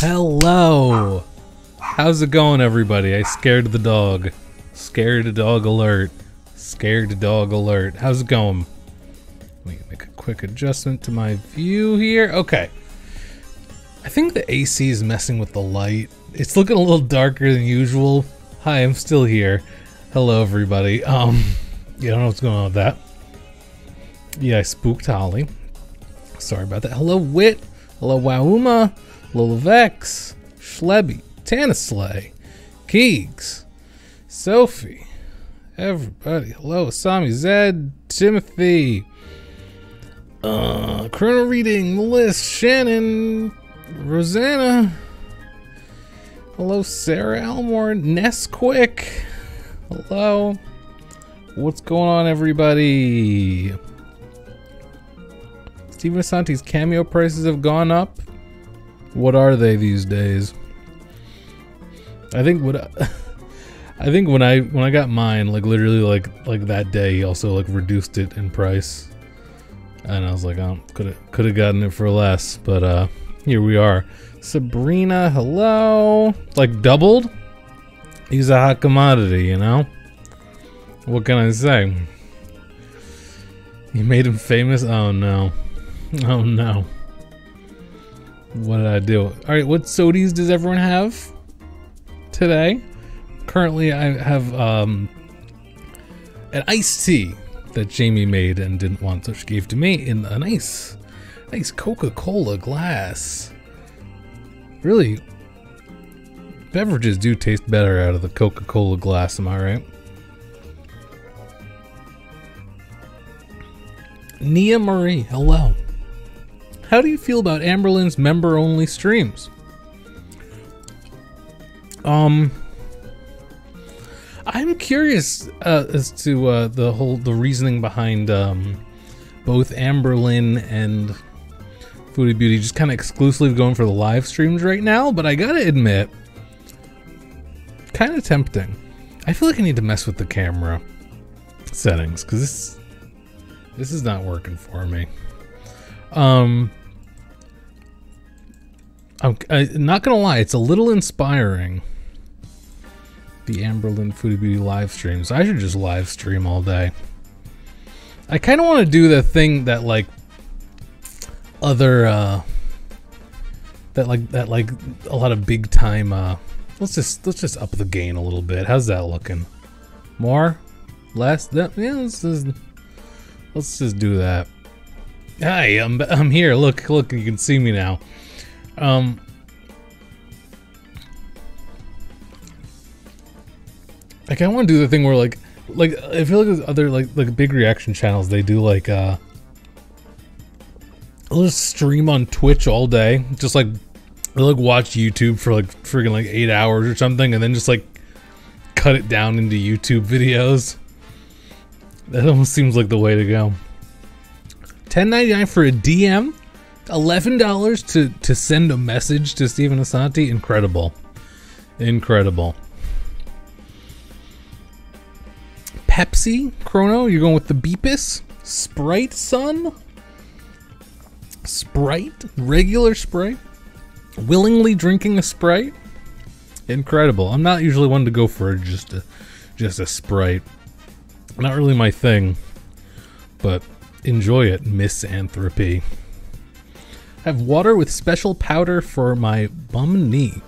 Hello! How's it going, everybody? I scared the dog. Scared the dog alert. Scared the dog alert. How's it going? Let me make a quick adjustment to my view here. Okay. I think the AC is messing with the light. It's looking a little darker than usual. Hi, I'm still here. Hello, everybody. Yeah, I don't know what's going on with that. Yeah, I spooked Holly. Sorry about that. Hello, Wit. Hello, Wauma. Hello, Vex. Schlebby. Tanaslay. Keegs. Sophie. Everybody. Hello, Asami. Zed. Timothy. Chrono Reading. Melissa. Shannon. Rosanna. Hello, Sarah Elmore. Nesquick. Hello. What's going on, everybody? Steven Asante's cameo prices have gone up. What are they these days? I think when I got mine, like literally like that day, he also like reduced it in price, and I was like, oh, could have gotten it for less, but here we are. Sabrina, hello. Like doubled. He's a hot commodity, you know. What can I say? You made him famous? Oh no. Oh no. What did I do? Alright, what sodies does everyone have today? Currently I have an iced tea that Jamie made and didn't want, so she gave to me in a nice Coca-Cola glass. Really, beverages do taste better out of the Coca-Cola glass, am I right? Nia Marie, hello. How do you feel about Amberlin's member-only streams? I'm curious as to the reasoning behind both Amberlin and Foodie Beauty just kind of exclusively going for the live streams right now, but I gotta admit, kind of tempting. I feel like I need to mess with the camera settings because this is not working for me. I'm not gonna lie, it's a little inspiring. The Amberlin Foodie Beauty live streams. I should just live stream all day. I kind of want to do the thing that like other that like a lot of big time. Let's just up the gain a little bit. How's that looking? More? Less? Yeah. Let's just do that. Hi, I'm here. Look, you can see me now. Like I want to do the thing where like I feel like there's other like big reaction channels, they do like they'll just stream on Twitch all day, just like they'll like watch YouTube for like friggin' like 8 hours or something, and then just like cut it down into YouTube videos. That almost seems like the way to go. $10.99 for a DM, $11 to send a message to Steven Asante. Incredible. Incredible. Pepsi, Chrono, you're going with the Beepus? Sprite, son? Sprite? Regular Sprite? Willingly drinking a Sprite? Incredible. I'm not usually one to go for just a Sprite. Not really my thing, but enjoy it, misanthropy. I have water with special powder for my bum knee.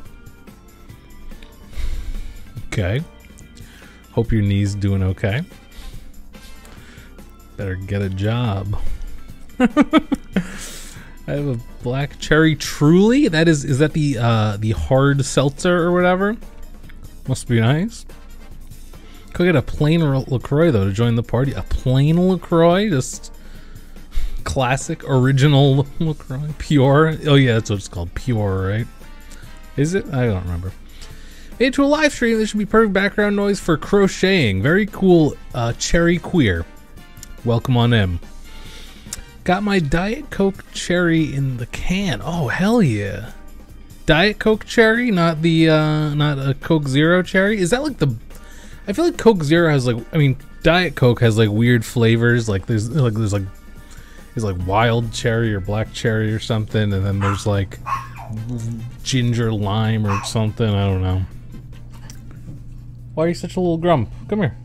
Okay. Hope your knee's doing okay. Better get a job. I have a black cherry Truly. That is that the hard seltzer or whatever? Must be nice. Could get a plain LaCroix though to join the party. A plain LaCroix, just classic original LaCroix, pure. Oh yeah, that's what it's called, pure, right? Is it? I don't remember. Hey, to a live stream, this should be perfect background noise for crocheting. Very cool, Cherry Queer. Welcome on in. Got my Diet Coke Cherry in the can. Oh, hell yeah. Diet Coke Cherry, not the, not a Coke Zero Cherry? Is that like the... I feel like Coke Zero has like... I mean, Diet Coke has like weird flavors. Like there's like wild cherry or black cherry or something. And then there's like ginger lime or something. I don't know. Why are you such a little grump? Come here.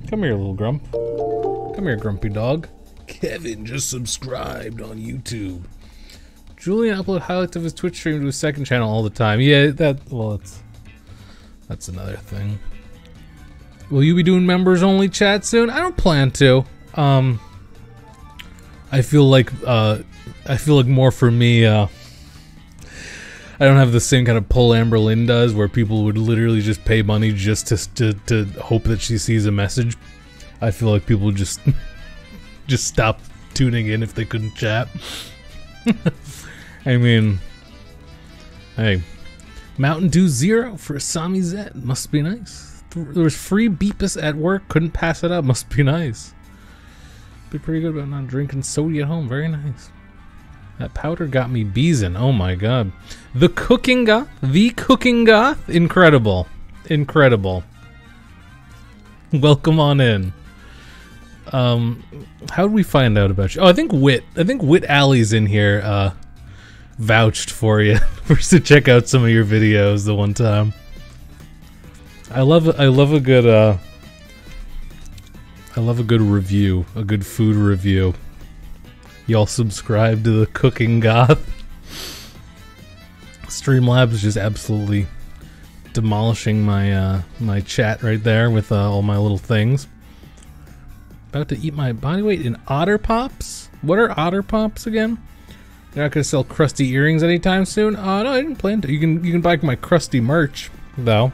Come here, little grump. Come here, grumpy dog. Kevin just subscribed on YouTube. Julian upload highlights of his Twitch stream to his second channel all the time. Yeah, that's another thing. Will you be doing members only chat soon? I don't plan to. I feel like more for me, I don't have the same kind of pull Amber Lynn does, where people would literally just pay money just to hope that she sees a message. I feel like people would just stop tuning in if they couldn't chat. I mean, hey, Mountain Dew Zero for Sami Z. Must be nice. There was free Beepus at work. Couldn't pass it up. Must be nice. Be pretty good about not drinking soda at home. Very nice. That powder got me beezing. Oh my god. The cooking goth. The cooking goth. Incredible. Incredible. Welcome on in. How did we find out about you? Oh, I think Wit Alley's in here, vouched for you to check out some of your videos the one time. I love a good review, a good food review. Y'all subscribe to the cooking goth. Streamlabs is just absolutely demolishing my my chat right there with all my little things. About to eat my body weight in Otter Pops. What are Otter Pops again? You're not gonna sell crusty earrings anytime soon? No, I didn't plan to. You can buy my crusty merch though.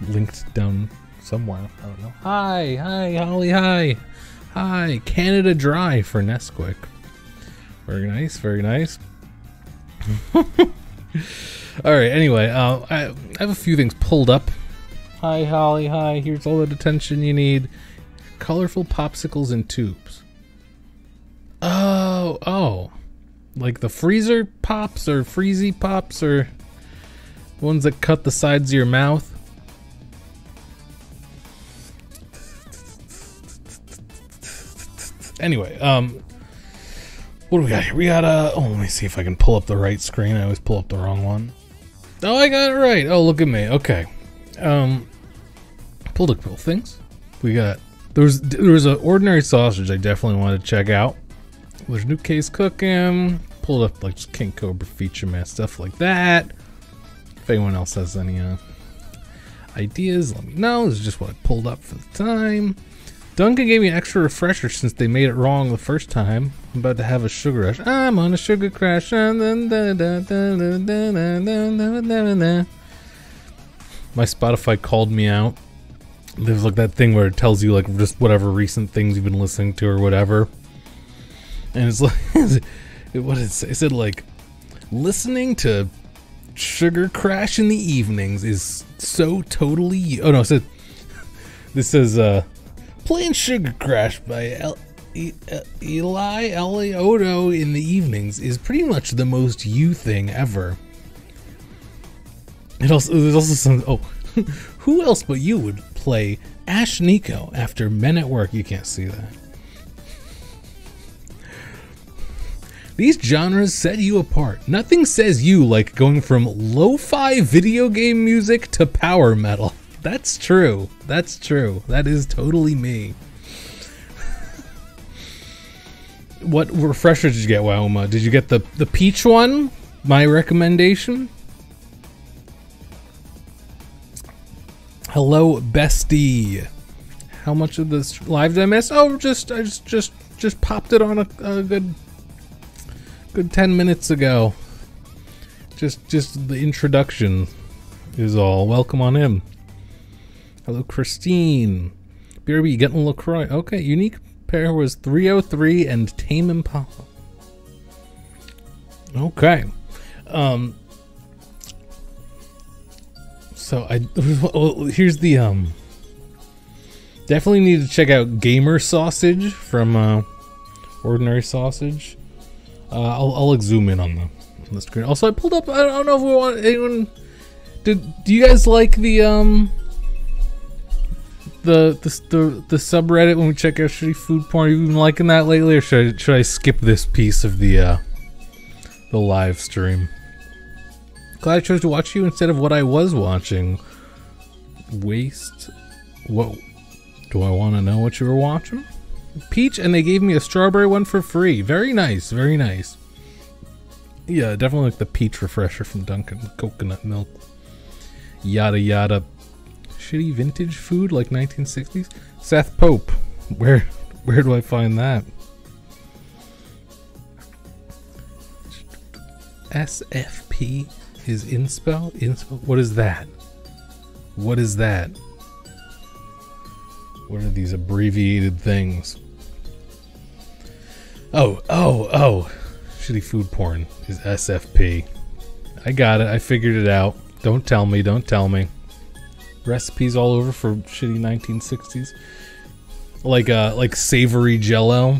Linked down somewhere. I don't know. Hi, Holly, hi. Hi, Canada Dry for Nesquik. Very nice, very nice. Alright, anyway, I have a few things pulled up. Hi, Holly, hi. Here's all the attention you need. Colorful popsicles in tubes. Oh. Like the freezer pops or freezy pops or ones that cut the sides of your mouth. Anyway, what do we got here? We got let me see if I can pull up the right screen. I always pull up the wrong one. Oh, I got it right. Oh, look at me. Okay. Pulled a couple things. We got there was an ordinary sausage I definitely wanted to check out. There's new case cooking. Pulled up like just King Cobra featureman stuff like that. If anyone else has any ideas, let me know. This is just what I pulled up for the time. Duncan gave me an extra refresher since they made it wrong the first time. I'm about to have a sugar rush. I'm on a sugar crash. My Spotify called me out. There's like that thing where it tells you like just whatever recent things you've been listening to or whatever. And it's like, what did it say? It said like, listening to Sugar Crash in the evenings is so totally you. Oh no, it said, this says, playing Sugar Crash by Eli Odo in the evenings is pretty much the most you thing ever. There's also some, who else but you would play Ash Nico after Men at Work? You can't see that. These genres set you apart. Nothing says you like going from lo-fi video game music to power metal. That's true. That's true. That is totally me. What refresher did you get, Wauma? Did you get the peach one? My recommendation? Hello, bestie. How much of this live did I miss? Oh, I just popped it on a good 10 minutes ago. Just the introduction is all. Welcome on in. Hello, Christine. BRB, getting LaCroix. Okay, unique pair was 303 and Tame Impala. Okay. So here's the definitely need to check out Gamer Sausage from Ordinary Sausage. I'll like zoom in on the screen. Also, I pulled up. I don't know if we want anyone. Do you guys like the subreddit when we check out shitty food porn? Have you been liking that lately, or should I skip this piece of the live stream? Glad I chose to watch you instead of what I was watching. Waste. Whoa. Do I want to know what you were watching? Peach, and they gave me a strawberry one for free. Very nice, very nice. Yeah, definitely like the peach refresher from Dunkin' coconut milk. Yada yada. Shitty vintage food like 1960s. Seth Pope. Where do I find that? SFP is inspo? Inspo? What is that? What is that? What are these abbreviated things? Oh. Shitty food porn is SFP. I got it. I figured it out. Don't tell me. Don't tell me. Recipes all over for shitty 1960s. Like savory jello.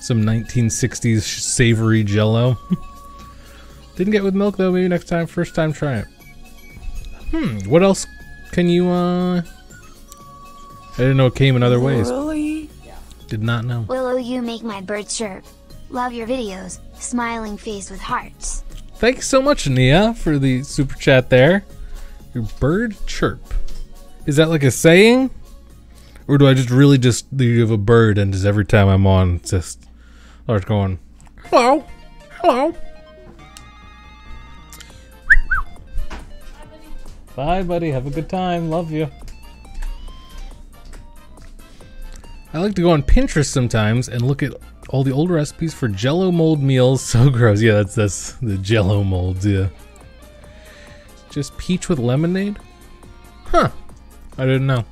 Some 1960s savory jello. Didn't get with milk though. Maybe next time. First time try it. What else can you I didn't know it came in other ways. Really? Did not know. Willow, you make my bird chirp. Love your videos. Smiling face with hearts. Thanks so much, Nia, for the super chat there. Your bird chirp. Is that like a saying? Or do I just really just you have a bird and just every time I'm on it's just starts going, hello, hello. Bye, buddy. Have a good time. Love you. I like to go on Pinterest sometimes and look at all the old recipes for Jello mold meals. So gross. Yeah, that's the Jello molds. Yeah. Just peach with lemonade? Huh. I didn't know.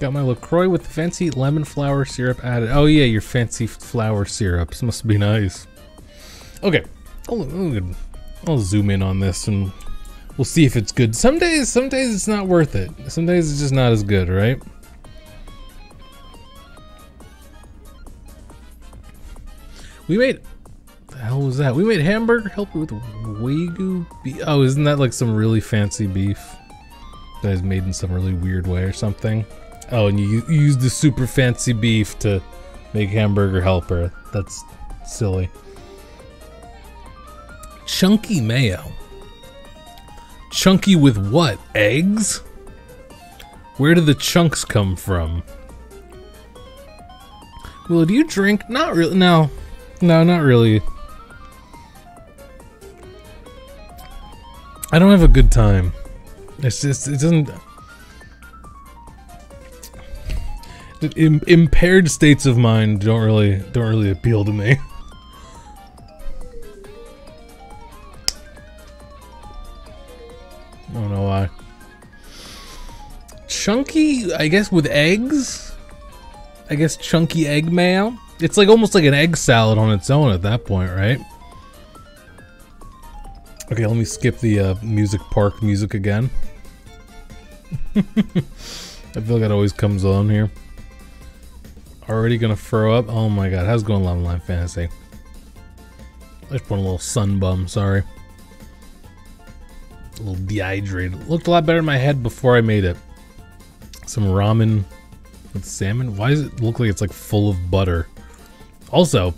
Got my LaCroix with fancy lemon flower syrup added. Oh yeah, your fancy flower syrups must be nice. Okay. I'll zoom in on this and we'll see if it's good. Some days it's not worth it. Some days it's just not as good, right? We made... What the hell was that? We made hamburger helper with Wagyu beef. Oh, isn't that like some really fancy beef that is made in some really weird way or something? Oh, and you use the super fancy beef to make hamburger helper. That's silly. Chunky mayo. Chunky with what? Eggs? Where do the chunks come from? Well, do you drink? Not really. No, not really. I don't have a good time. It's just, it doesn't... Impaired states of mind don't really appeal to me. I don't know why. Chunky, I guess with eggs? I guess chunky egg mayo? It's like almost like an egg salad on its own at that point, right? Okay, let me skip the music park music again. I feel like it always comes on here. Already gonna throw up? Oh my god, how's it going, Lava Line Fantasy? I just put a little sun bum, sorry. A little dehydrated. Looked a lot better in my head before I made it. Some ramen with salmon. Why does it look like it's like full of butter? Also,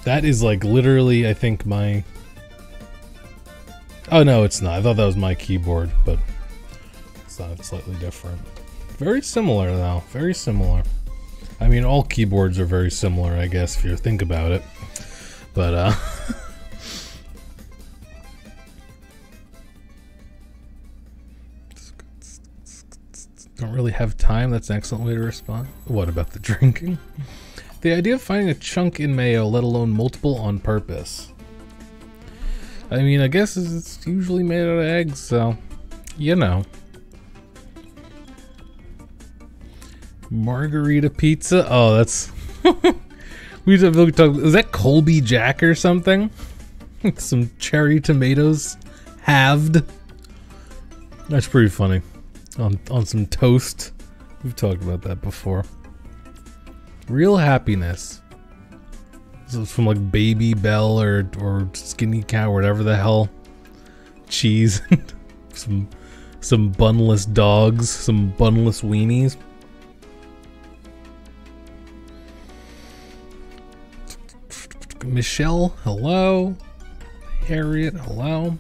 that is like literally, I think my... Oh no, it's not. I thought that was my keyboard, but it's not. It's slightly different. Very similar though. Very similar. I mean, all keyboards are very similar, I guess, if you think about it. But, don't really have time. That's an excellent way to respond. What about the drinking? The idea of finding a chunk in mayo, let alone multiple on purpose. I mean, I guess it's usually made out of eggs, so, you know. Margarita pizza? Oh, that's... we talk. Is that Colby Jack or something? Some cherry tomatoes halved. That's pretty funny. On some toast. We've talked about that before. Real happiness. This is from like Baby Bell or Skinny Cow or whatever the hell. Cheese. some bunless dogs. Some bunless weenies. Michelle, hello. Harriet, hello.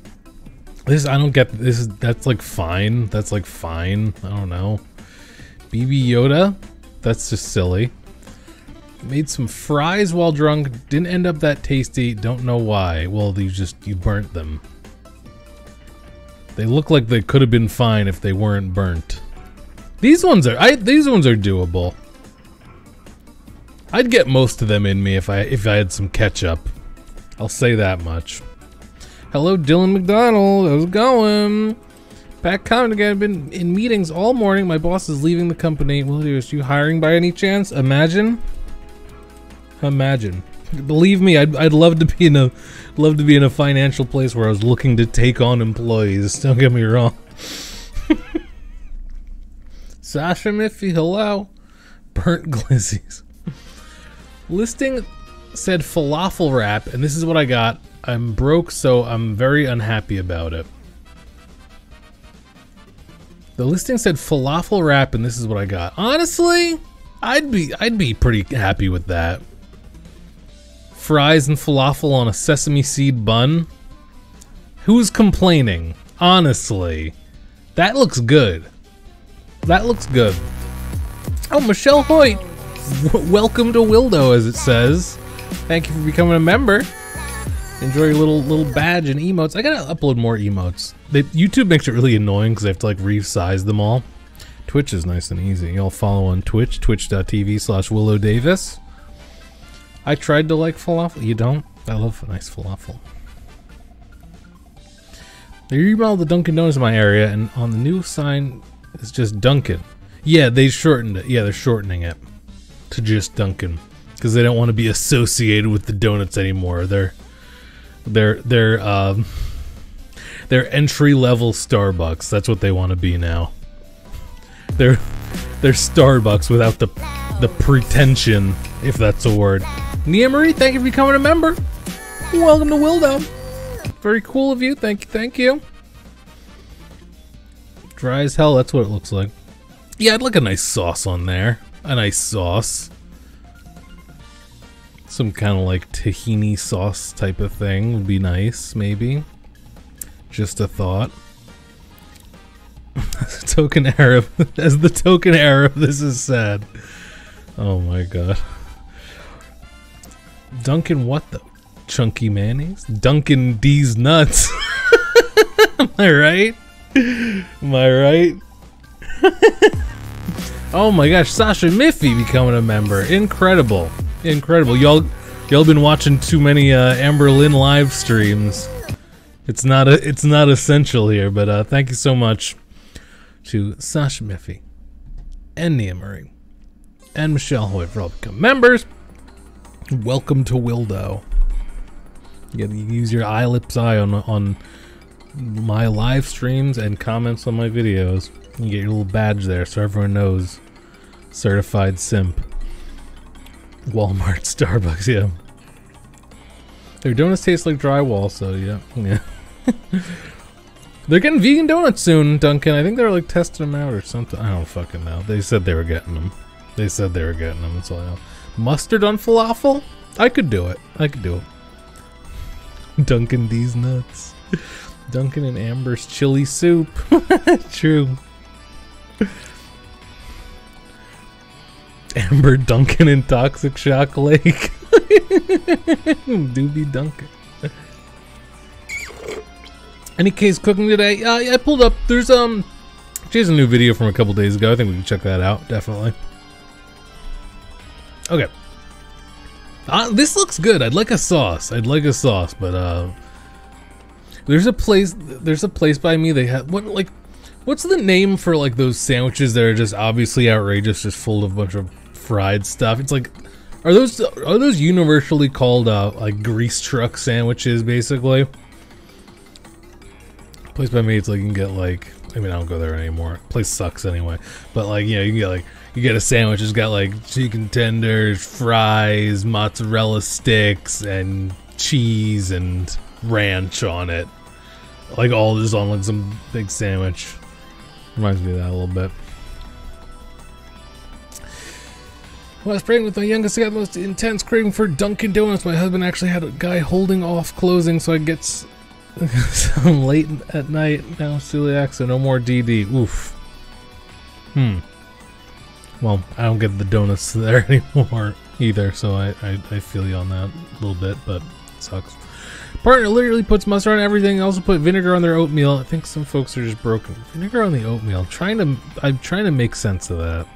This, I don't get this. That's like fine. That's like fine. I don't know. BB Yoda, that's just silly. Made some fries while drunk. Didn't end up that tasty. Don't know why. Well, you burnt them. They look like they could have been fine if they weren't burnt. These ones are doable. I'd get most of them in me if I had some ketchup. I'll say that much. Hello, Dylan McDonald. How's it going? Back coming again. I've been in meetings all morning. My boss is leaving the company. Will you hiring by any chance? Imagine. Believe me, I'd love to be in a financial place where I was looking to take on employees. Don't get me wrong. Sasha Miffy, hello. Burnt glizzies. Listing said falafel wrap, and this is what I got. I'm broke, so I'm very unhappy about it. The listing said falafel wrap, and this is what I got. Honestly, I'd be pretty happy with that. Fries and falafel on a sesame seed bun. Who's complaining? Honestly, that looks good. That looks good. Oh, Michelle Hoyt. Welcome to WiLLo, as it says. Thank you for becoming a member. Enjoy your little badge and emotes. I gotta upload more emotes. YouTube makes it really annoying because I have to like resize them all. Twitch is nice and easy. Y'all follow on Twitch, twitch.tv/willodavis. I tried to like falafel. You don't? I love a nice falafel. They remodeled the Dunkin' Donuts in my area, and on the new sign, it's just Dunkin'. Yeah, they shortened it. Yeah, they're shortening it to just Dunkin'. Because they don't want to be associated with the donuts anymore. They're entry-level Starbucks. That's what they want to be now. They're Starbucks without the pretension, if that's a word. Nia Marie, thank you for becoming a member. Welcome to WiLLo. Very cool of you. Thank you. Dry as hell, that's what it looks like. Yeah, I'd like a nice sauce on there. A nice sauce. Some kind of like tahini sauce type of thing would be nice, maybe. Just a thought. As the token Arab, this is sad. Oh my god. Dunkin' what the? Chunky mayonnaise? Dunkin' D's nuts. Am I right? Am I right? Oh my gosh, Sasha Miffy becoming a member. Incredible. Incredible. Y'all been watching too many Amber Lynn live streams. It's not essential here, but thank you so much to Sasha Miffy and Nia Marie and Michelle Hoyt for all become members. Welcome to WiLLo. You gotta use your eyelips eye on my live streams and comments on my videos. You get your little badge there so everyone knows. Certified simp. Walmart, Starbucks, yeah. Their donuts taste like drywall, so yeah. They're getting vegan donuts soon, Duncan. I think they're like testing them out or something. I don't fucking know. They said they were getting them. That's all I know. Mustard on falafel? I could do it. Dunkin' D's nuts. Dunkin' and Amber's chili soup. True. Amber Dunkin' and Toxic Shock Lake. Doobie Dunkin'. Any case cooking today? I pulled up. There's she has a new video from a couple days ago. I think we can check that out. Definitely. Okay. This looks good. I'd like a sauce. But there's a place by me. They have what's the name for like those sandwiches that are just obviously outrageous, just full of a bunch of fried stuff? It's like, are those universally called like grease truck sandwiches, basically? Place by me, it's like you can get like, I mean, I don't go there anymore. Place sucks anyway. But like, yeah, you get a sandwich. It's got like chicken tenders, fries, mozzarella sticks, and cheese and ranch on it. Like all this on like some big sandwich. Reminds me of that a little bit. When I was pregnant with my youngest, I got the most intense craving for Dunkin' Donuts. My husband actually had a guy holding off closing so I could get So I'm late at night now, celiac, so no more DD. Oof. Well, I don't get the donuts there anymore either, so I feel you on that a little bit, but it sucks. Partner literally puts mustard on everything. Also put vinegar on their oatmeal. I think some folks are just broken. Vinegar on the oatmeal. I'm trying to make sense of that.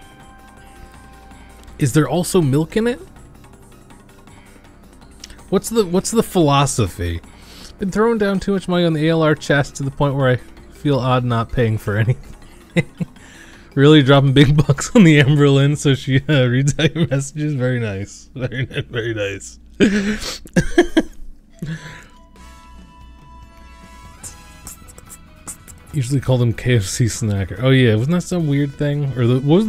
Is there also milk in it? What's the philosophy? Been throwing down too much money on the ALR chest to the point where I feel odd not paying for anything. Really dropping big bucks on the Amberlyn so she reads out your messages. Very nice. Very nice. Usually call them KFC snacker. Oh yeah, wasn't that some weird thing? Or what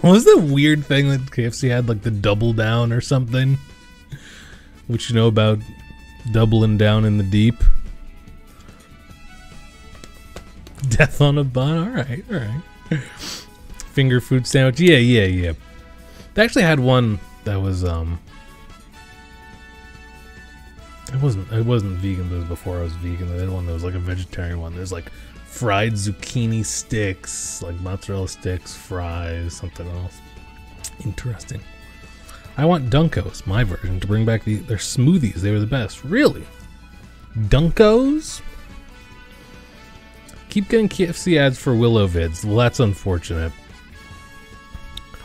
was the weird thing that KFC had, like the double down or something? Which you know about doubling down in the deep? Death on a bun. All right. Finger food sandwich. Yeah. They actually had one that was It wasn't vegan, but it was before I was vegan. They had one that was like a vegetarian one. There's like fried zucchini sticks, like mozzarella sticks, fries, something else. Interesting. I want Dunkos, my version, to bring back their smoothies. They were the best. Really? Dunkos? Keep getting KFC ads for WiLLo vids. Well, that's unfortunate.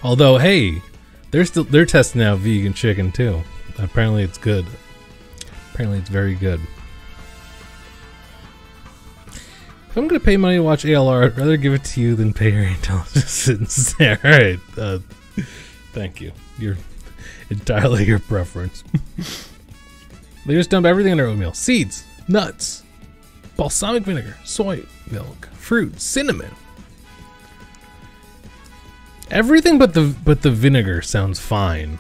Although, hey, they're testing out vegan chicken too. Apparently it's good. Apparently it's very good. If I'm gonna pay money to watch ALR, I'd rather give it to you than pay your intelligence and stare. Alright, thank you. You're entirely your preference. They just dump everything in their oatmeal. Seeds, nuts, balsamic vinegar, soy milk, fruit, cinnamon. Everything but the vinegar sounds fine.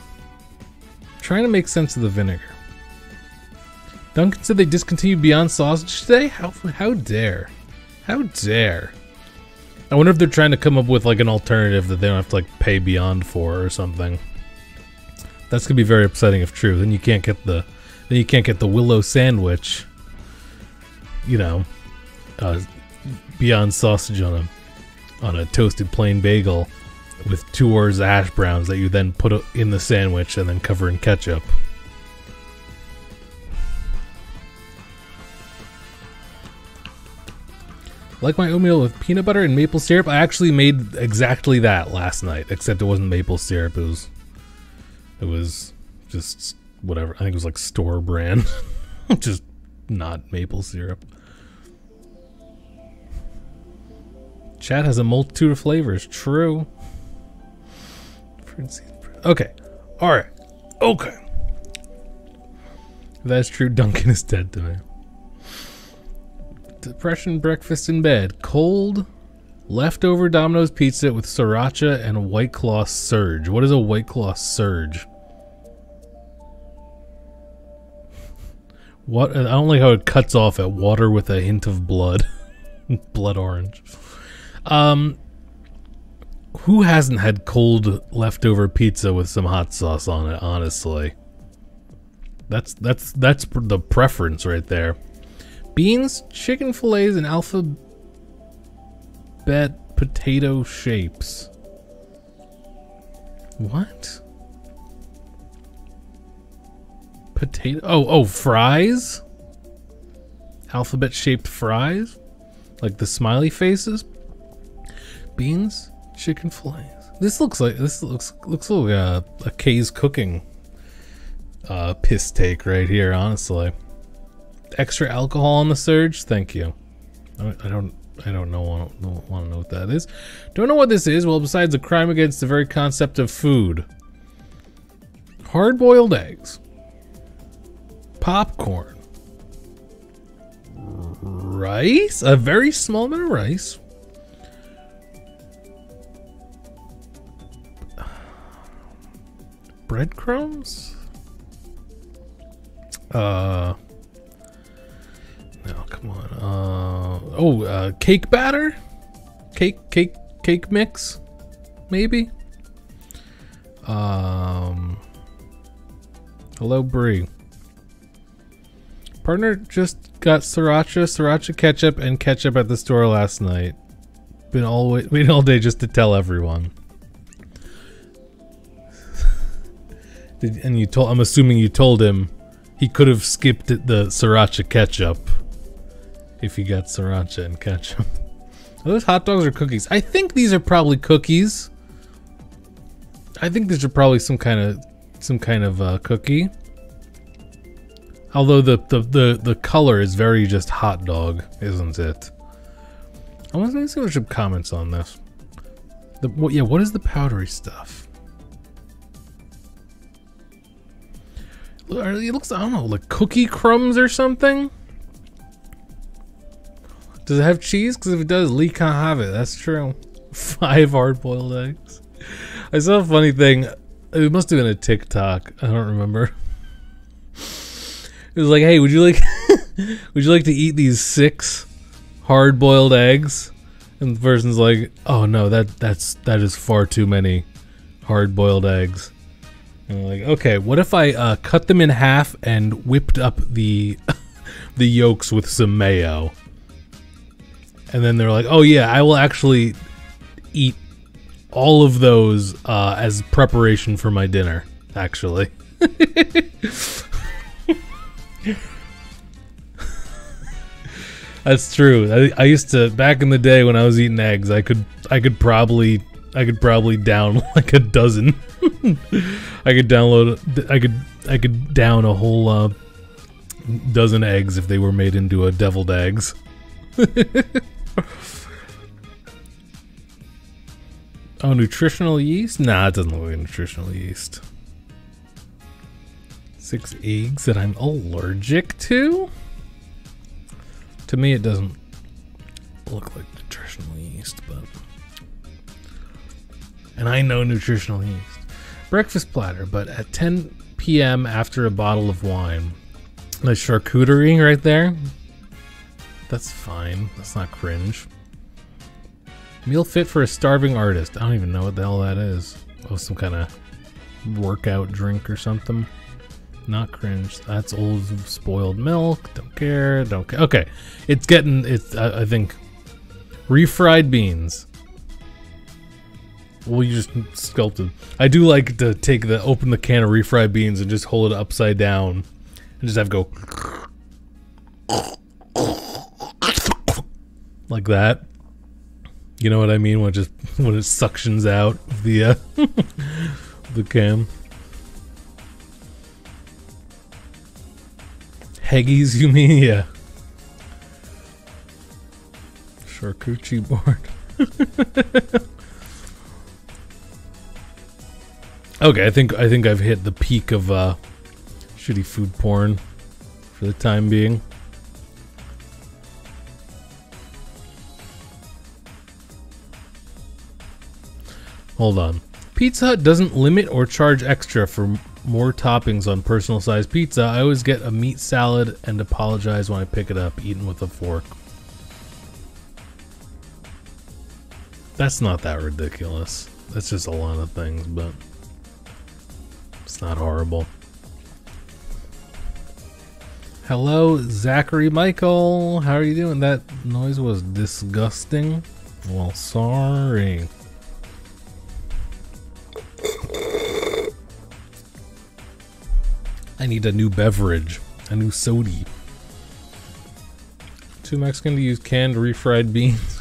I'm trying to make sense of the vinegar. Duncan said they discontinued Beyond Sausage today? How dare? How dare? I wonder if they're trying to come up with like an alternative that they don't have to like pay Beyond for or something. That's gonna be very upsetting if true. Then you can't get the WiLLo sandwich. You know, Beyond Sausage on a toasted plain bagel with 2 Or's hash browns that you then put in the sandwich and then cover in ketchup. Like my oatmeal with peanut butter and maple syrup. I actually made exactly that last night, except it wasn't maple syrup. It was just whatever. I think it was like store brand, just not maple syrup. Chat has a multitude of flavors. True. Okay. All right. Okay. If that's true, Duncan is dead to me. Depression breakfast in bed. Cold, leftover Domino's pizza with sriracha and White Claw Surge. What is a White Claw Surge? What? I don't like how it cuts off at water with a hint of blood. Blood orange. Who hasn't had cold leftover pizza with some hot sauce on it, honestly? That's the preference right there. Beans, chicken fillets, and alphabet potato shapes. What? Potato? Oh, fries? Alphabet shaped fries? Like the smiley faces? Beans, chicken fillets. This looks like a Kay's cooking piss take right here, honestly. Extra alcohol on the Surge? Thank you. I don't know. Want to know what that is. Don't know what this is. Well, besides a crime against the very concept of food. Hard-boiled eggs. Popcorn. Rice? A very small amount of rice. Breadcrumbs? No, come on. Cake batter? Cake mix? Maybe? Hello, Brie. Partner just got sriracha ketchup, and ketchup at the store last night. Been waiting all day just to tell everyone. And you told? I'm assuming you told him he could have skipped the sriracha ketchup if he got sriracha and ketchup. Are those hot dogs or cookies? I think these are probably cookies. I think these are probably some kind of cookie. Although the color is very just hot dog, isn't it? I want to see what some comments on this. Yeah, what is the powdery stuff? It looks, I don't know, like cookie crumbs or something? Does it have cheese? Because if it does, Lee can't have it. That's true. 5 hard-boiled eggs. I saw a funny thing. It must have been a TikTok. I don't remember. It was like, hey, would you like to eat these 6 hard-boiled eggs? And the person's like, oh no, that is far too many hard-boiled eggs. And I'm like, okay, what if I cut them in half and whipped up the the yolks with some mayo? And then they're like, oh yeah, I will actually eat all of those as preparation for my dinner, actually. That's true. I used to, back in the day when I was eating eggs, I could probably down like a dozen. I could down a whole dozen eggs if they were made into a deviled eggs. Oh, nutritional yeast? Nah, it doesn't look like nutritional yeast. 6 eggs that I'm allergic to? To me, it doesn't look like nutritional yeast, but... And I know nutritional yeast. Breakfast platter, but at 10 p.m. after a bottle of wine. Nice charcuterie right there. That's fine. That's not cringe. Meal fit for a starving artist. I don't even know what the hell that is. Oh, some kind of workout drink or something. Not cringe. That's old spoiled milk. Don't care. Don't care. Okay, it's getting. I think refried beans. Well, you just sculpted. I do like to open the can of refried beans and just hold it upside down, and just have go like that. You know what I mean? When it suctions out the the can. Heggies, you mean? Yeah. Charcuterie board. Okay, I think I've hit the peak of shitty food porn for the time being. Hold on. Pizza Hut doesn't limit or charge extra for more toppings on personal sized pizza. I always get a meat salad and apologize when I pick it up, eaten with a fork. That's not that ridiculous. That's just a lot of things, but it's not horrible. Hello, Zachary Michael. How are you doing? That noise was disgusting. Well, sorry. I need a new beverage, a new sody. Too Mexican to use canned refried beans.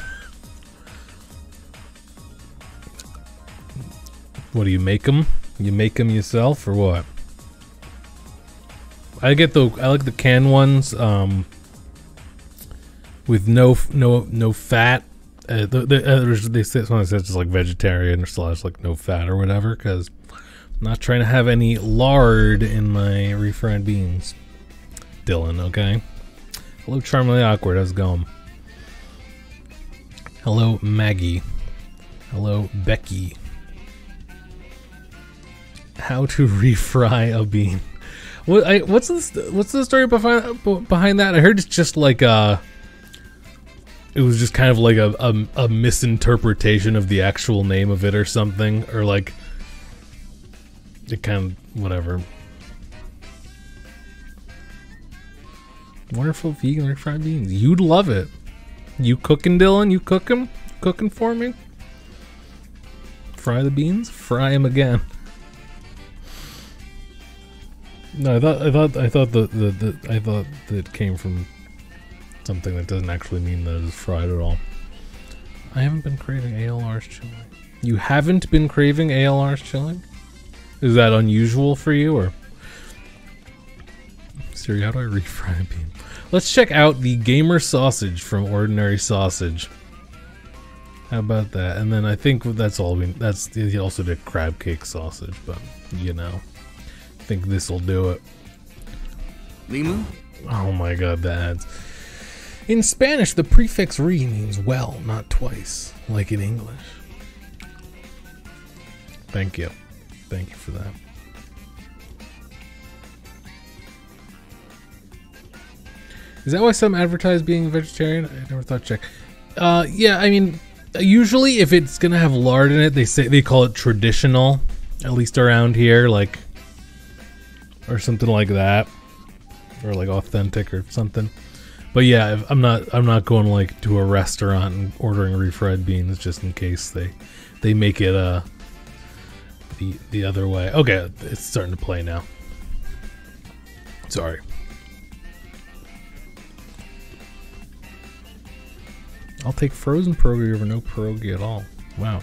What do you make them? You make them yourself or what? I like the canned ones with no fat. They say someone says just like vegetarian or slash like no fat or whatever, because I'm not trying to have any lard in my refried beans. Dylan, okay? Hello, Charmingly Awkward. How's it going? Hello, Maggie. Hello, Becky. How to refry a bean? What's the story behind that? I heard it's just like it was just kind of like a misinterpretation of the actual name of it or something, or like it kind of whatever. Wonderful vegan refried beans. You'd love it. You cooking, Dylan? You cooking? Cooking for me? Fry the beans? Fry them again. No, I thought that it came from something that doesn't actually mean that it's fried at all. I haven't been craving ALR's chili. You haven't been craving ALR's chili? Is that unusual for you, or? Siri, how do I refry a bean? Let's check out the gamer sausage from Ordinary Sausage. How about that? And then I think that's all he also did crab cake sausage, but you know. I think this'll do it. Limu? Oh my god, the ads. In Spanish, the prefix re means well, not twice, like in English. Thank you. Thank you for that. Is that why some advertise being vegetarian? I never thought check. Yeah, I mean, usually if it's gonna have lard in it, they call it traditional, at least around here, like, or something like that, or like authentic or something. But yeah, I'm not going like to a restaurant and ordering refried beans just in case they make it the other way. Okay, it's starting to play now. Sorry. I'll take frozen pierogi over no pierogi at all. Wow.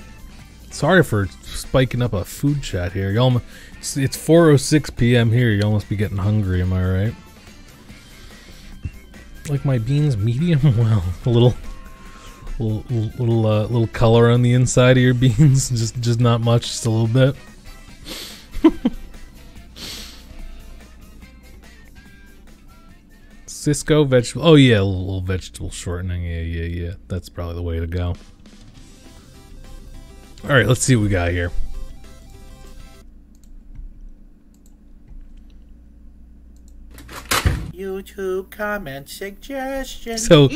Sorry for spiking up a food chat here. Y'all, it's 4:06 p.m. here. Y'all must be getting hungry. Am I right? Like my beans medium well. A little color on the inside of your beans. just not much. Just a little bit. Cisco vegetable. Oh yeah, a little vegetable shortening. Yeah. That's probably the way to go. All right, let's see what we got here. YouTube comment suggestion. So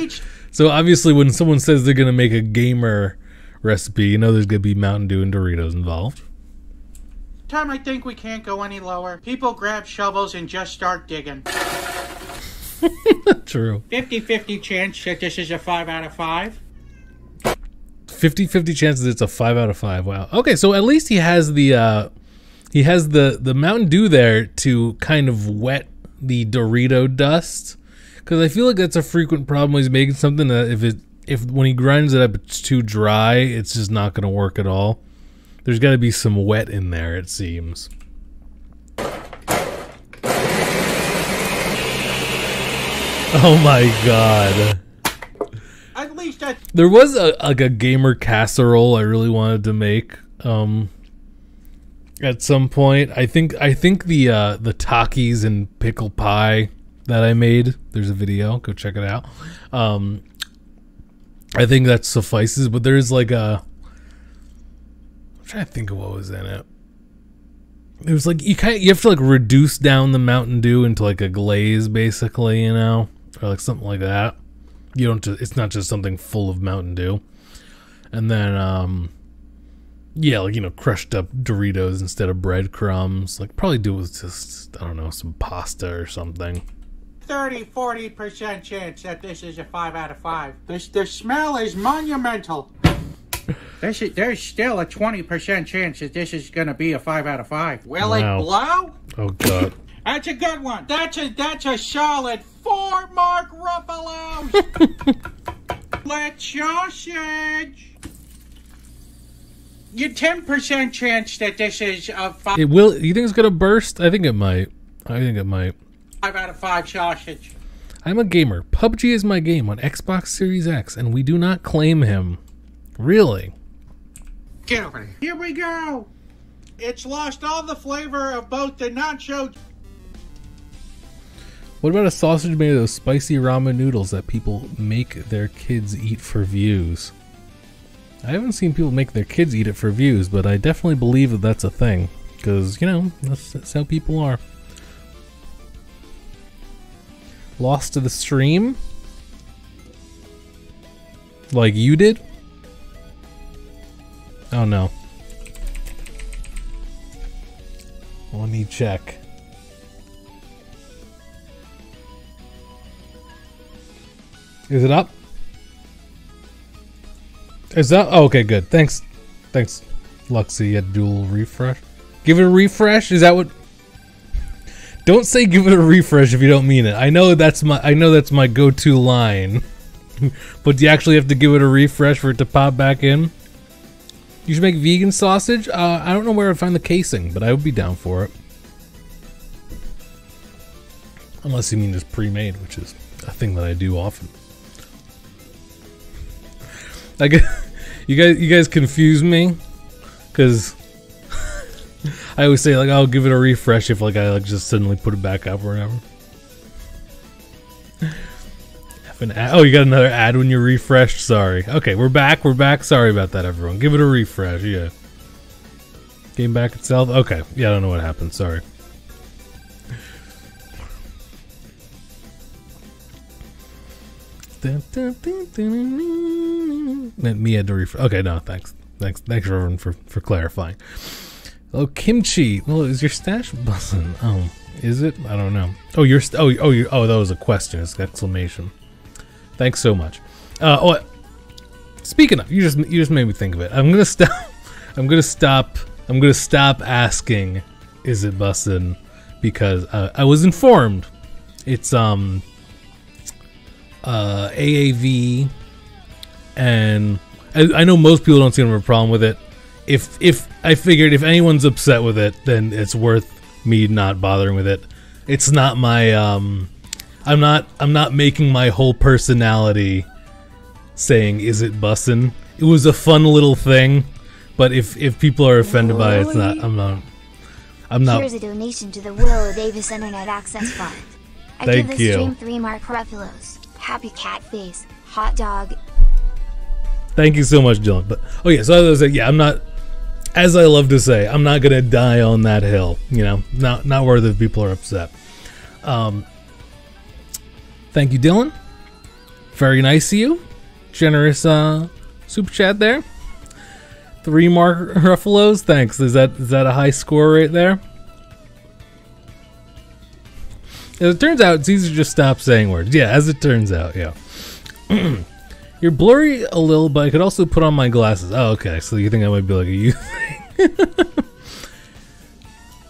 obviously, when someone says they're gonna make a gamer recipe, you know there's gonna be Mountain Dew and Doritos involved. Time I think we can't go any lower. People grab shovels and just start digging. True. 50-50 chance that this is a 5 out of 5. 50-50 chances it's a 5 out of 5. Wow. Okay, so at least he has the Mountain Dew there to kind of wet the Dorito dust, because I feel like that's a frequent problem when he's making something that if when he grinds it up it's too dry, it's just not going to work at all. There's got to be some wet in there, it seems. Oh my god. At least there was a gamer casserole I really wanted to make at some point. I think the Takis and pickle pie that I made, there's a video, go check it out. I think that suffices, but there's like I'm trying to think of what was in it. It was like you have to like reduce down the Mountain Dew into like a glaze, basically, you know, or like something like that. You don't just, it's not just something full of Mountain Dew. And then yeah, like, you know, crushed up Doritos instead of breadcrumbs. Like probably do it with just, I don't know, some pasta or something. 30-40% chance that this is a 5 out of 5. The smell is monumental. There's still a 20% chance that this is going to be a 5 out of 5. Will it blow? Oh god. That's a good one. That's a solid 4 Mark Ruffalos. Let's sausage. Your 10% chance that this is a 5. It will. You think it's gonna burst? I think it might. 5 out of 5 sausage. I'm a gamer. PUBG is my game on Xbox Series X, and we do not claim him. Really? Get over here. Here we go. It's lost all the flavor of both the nacho. What about a sausage made of those spicy ramen noodles that people make their kids eat for views? I haven't seen people make their kids eat it for views, but I definitely believe that that's a thing. Because, you know, that's how people are. Lost to the stream? Like you did? Oh no. Let me check. Is it up? Is that? Oh, okay, good. Thanks, Luxy. You had to do a little refresh. Give it a refresh. Is that what? Don't say give it a refresh if you don't mean it. I know that's my go-to line. But do you actually have to give it a refresh for it to pop back in? You should make vegan sausage. I don't know where I'd find the casing, but I would be down for it. Unless you mean just pre-made, which is a thing that I do often. I get you guys confuse me, because I always say like I'll give it a refresh if like I like just suddenly put it back up or whatever. An ad. Oh, you got another ad when you refreshed. Sorry. Okay, we're back. Sorry about that, everyone. Give it a refresh. Yeah. Game back itself. Okay. Yeah, I don't know what happened. Sorry. Me had to refresh. Okay, no, thanks, everyone, for clarifying. Oh, kimchi. Well, is your stash buzzing? Oh, is it? I don't know. Oh, that was a question. It's an exclamation. Thanks so much. Speaking of, you just made me think of it. I'm gonna stop asking, is it bussin'? Because I was informed it's AAV, and I know most people don't seem to have a problem with it. If I figured if anyone's upset with it, then it's worth me not bothering with it. It's not my I'm not making my whole personality saying is it bussin'. It was a fun little thing, but if people are offended by it, it's not. I'm not. Here's a donation to the willodavis Internet Access Fund. I Thank give this you. stream 3 Mark Ruffalo's. Happy cat face, hot dog. Thank you so much, Dylan. But oh yeah, so I was like, yeah, I'm not. As I love to say, I'm not gonna die on that hill. You know, not worth it if people are upset. Thank you, Dylan. Very nice of you. Generous super chat there. 3 Mark Ruffalo's. Thanks. Is that a high score right there? As it turns out, it's easy to just stop saying words. Yeah, as it turns out, yeah. You're blurry a little, but I could also put on my glasses. Oh, okay. So you think I might be like a you thing?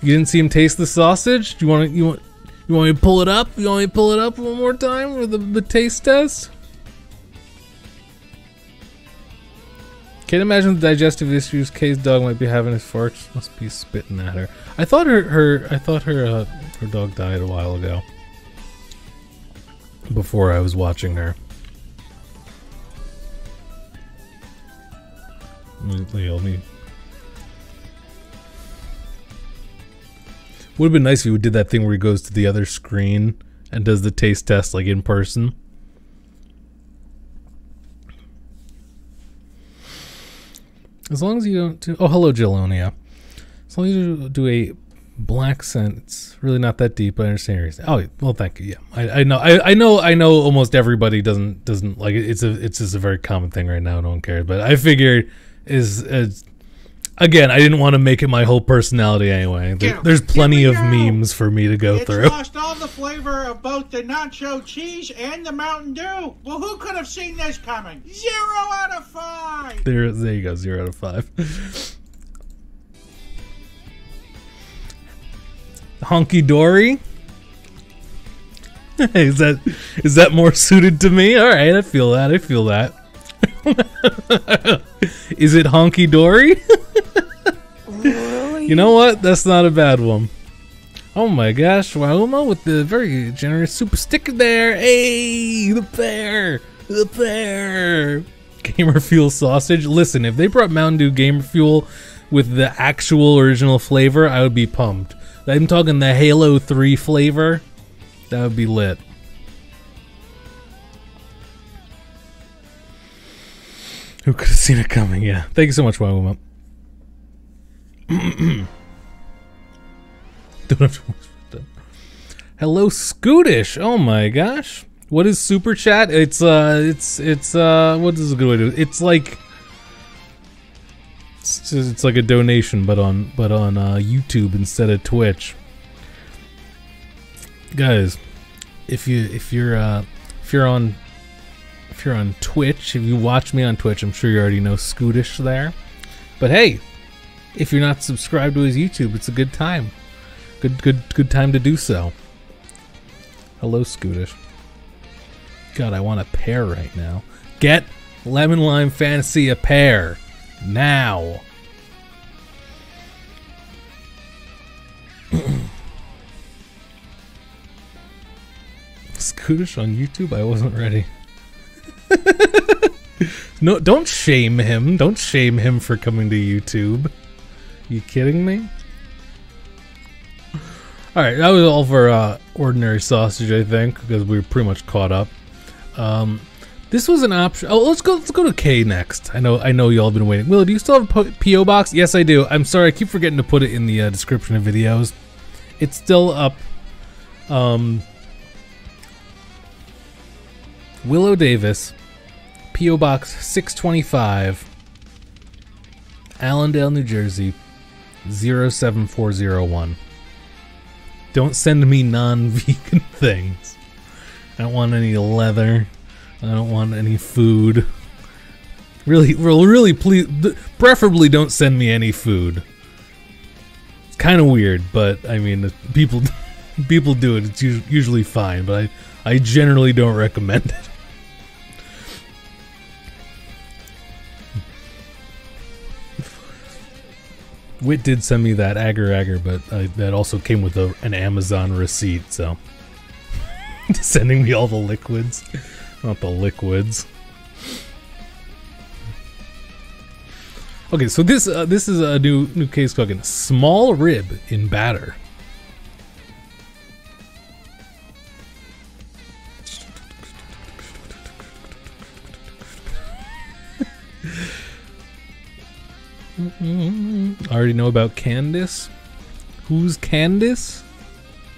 You didn't see him taste the sausage? Do you want me to pull it up? You want me to pull it up one more time with the taste test? Can't imagine the digestive issues Kay's dog might be having. His farts must be spitting at her. I thought her dog died a while ago. Before I was watching her. Let me. Would have been nice if he did that thing where he goes to the other screen and does the taste test like in person. As long as you don't do... Oh, hello, Jalonia. As long as you do a black scent, it's really not that deep. I understand your reason. Oh, well, thank you. Yeah, I know. Almost everybody doesn't like it. It's just a very common thing right now. No one cares. But I figured again, I didn't want to make it my whole personality anyway. There's plenty of memes for me to go through. It's lost all the flavor of both the nacho cheese and the Mountain Dew. Well, who could have seen this coming? 0 out of 5. There you go. 0 out of 5. Honky Dory. Is that more suited to me? All right, I feel that. Is it honky dory? You know what? That's not a bad one. Oh my gosh, WiLLo with the very generous super sticker there. Hey, the bear. Gamer Fuel sausage. Listen, if they brought Mountain Dew Gamer Fuel with the actual original flavor, I would be pumped. I'm talking the Halo 3 flavor. That would be lit. Who could have seen it coming? Yeah. Thank you so much, WiLLo. Hello, Scootish. Oh my gosh. What is super chat? It's what is a good way to do it? It's like it's like a donation, but on YouTube instead of Twitch. Guys, if you're on If you're on Twitch, if you watch me on Twitch, I'm sure you already know Scootish there. But hey, if you're not subscribed to his YouTube, it's a good time. Good time to do so. Hello, Scootish. God, I want a pear right now. Get Lemon Lime Fantasy a pear now. Scootish on YouTube? I wasn't ready. No, don't shame him. Don't shame him for coming to YouTube. You kidding me? Alright, that was all for ordinary sausage, I think, because we were pretty much caught up. This was an option. Oh, let's go to K next. I know y'all have been waiting. Willow, do you still have a PO box? Yes, I do. I'm sorry, I keep forgetting to put it in the description of videos. It's still up. Willodavis, PO Box 625, Allendale, New Jersey 07401. Don't send me non-vegan things. I don't want any leather. I don't want any food. Really, please, preferably don't send me any food. It's kind of weird, but I mean, people do it. It's usually fine, but I generally don't recommend it. Wit did send me that agar, but that also came with an Amazon receipt, so sending me all the liquids, not the liquids. Okay, so this is a new case cooking. Small rib in batter. I already know about Candace. Who's Candace?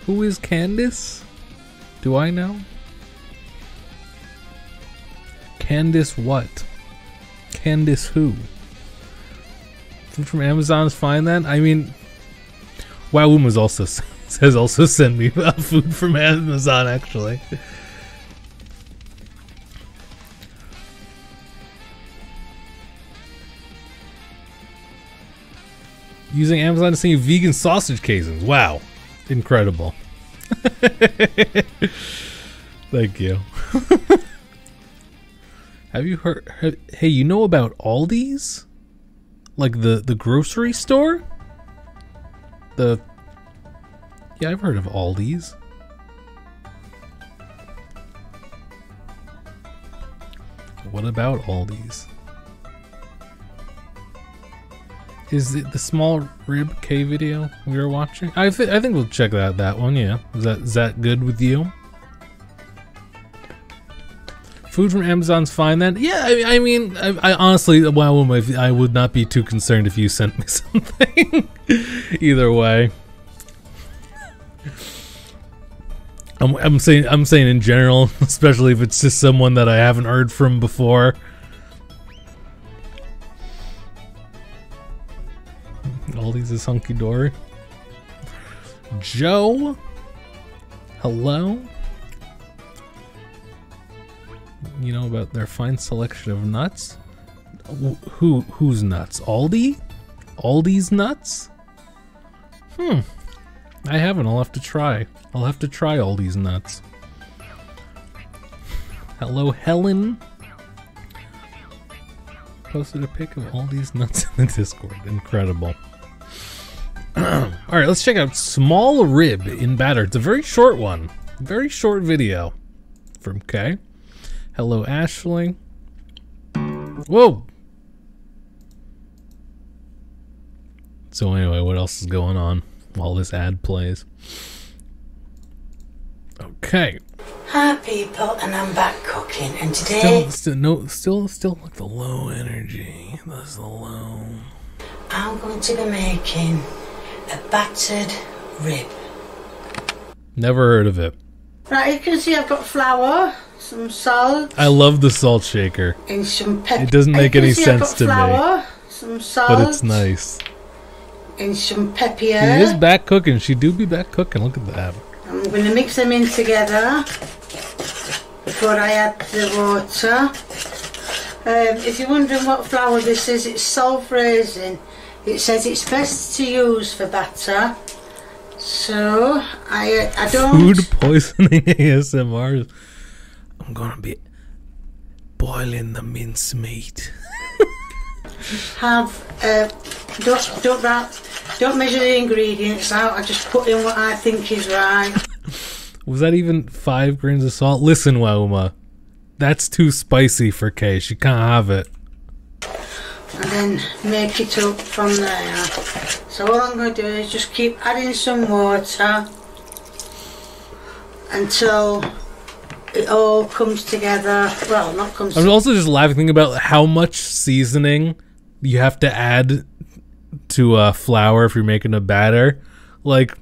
Who is Candace? Do I know? Candace what? Candace who? Food from Amazon is fine then? I mean, WiLLo was also says also send me food from Amazon actually. Using Amazon to send you vegan sausage casings. Wow. Incredible. Thank you. Have you heard... Hey, you know about Aldi's? Like the grocery store? Yeah, I've heard of Aldi's. What about Aldi's? Is it the small rib K video we were watching? I think we'll check that one. Yeah, is that good with you? Food from Amazon's fine then. Yeah, I mean, I honestly, I would not be too concerned if you sent me something. Either way, I'm saying in general, especially if it's just someone that I haven't heard from before. All these is hunky dory. Joe, hello. You know about their fine selection of nuts? Whose nuts? Aldi? Aldi's nuts? I haven't. I'll have to try. I'll have to try Aldi's nuts. Hello, Helen. Posted a pic of Aldi's nuts in the Discord. Incredible. Alright, let's check out small rib in batter. It's a very short one. Very short video from K. Hello, Ashley. Whoa! So anyway, what else is going on while this ad plays? Okay. Hi people, and I'm back cooking, and today... Still like the low energy. That's the low. I'm going to be making a battered rib. Never heard of it. Right, you can see I've got flour, some salt. I love the salt shaker. And some pepper. It doesn't make any sense to flour, me. Some salt. But it's nice. And some pepper. She is back cooking. She do be back cooking. Look at that. I'm going to mix them in together. before I add the water. If you're wondering what flour this is, it's self-raising. It says it's best to use for batter. So I don't. Food poisoning ASMR. I'm gonna be boiling the mincemeat. Don't measure the ingredients out. I just put in what I think is right. Was that even 5 grains of salt? Listen, Wauma, that's too spicy for Kay. She can't have it. And then make it up from there. So all I'm going to do is just keep adding some water until it all comes together. Well, not comes together. I'm also just laughing about how much seasoning you have to add to flour if you're making a batter. Like,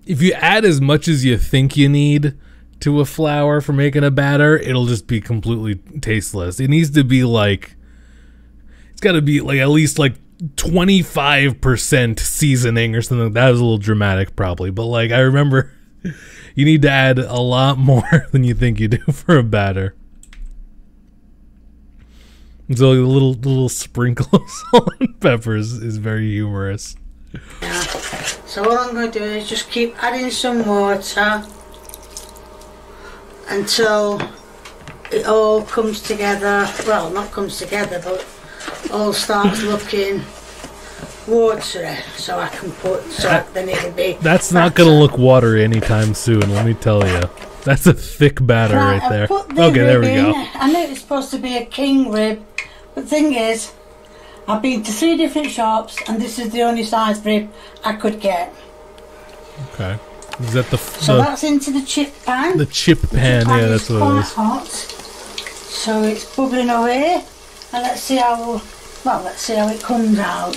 if you add as much as you think you need to a flour for making a batter, it'll just be completely tasteless. It needs to be like, it's got to be like at least like 25% seasoning or something. That was a little dramatic probably, but like I remember you need to add a lot more than you think you do for a batter. So a little sprinkle of salt and peppers is very humorous. Yeah. So all I'm going to do is just keep adding some water until it all comes together. Well, not comes together, but all starts looking watery. So I can put, then it'll be. That's not going to look watery anytime soon, let me tell you. That's a thick batter right there. Okay, there we go. I know it's supposed to be a king rib, but the thing is, I've been to 3 different shops and this is the only size rib I could get. Okay. Is that so that's into the chip pan. The chip pan, yeah, that's what it is. Hot. So it's bubbling away, and let's see how it comes out.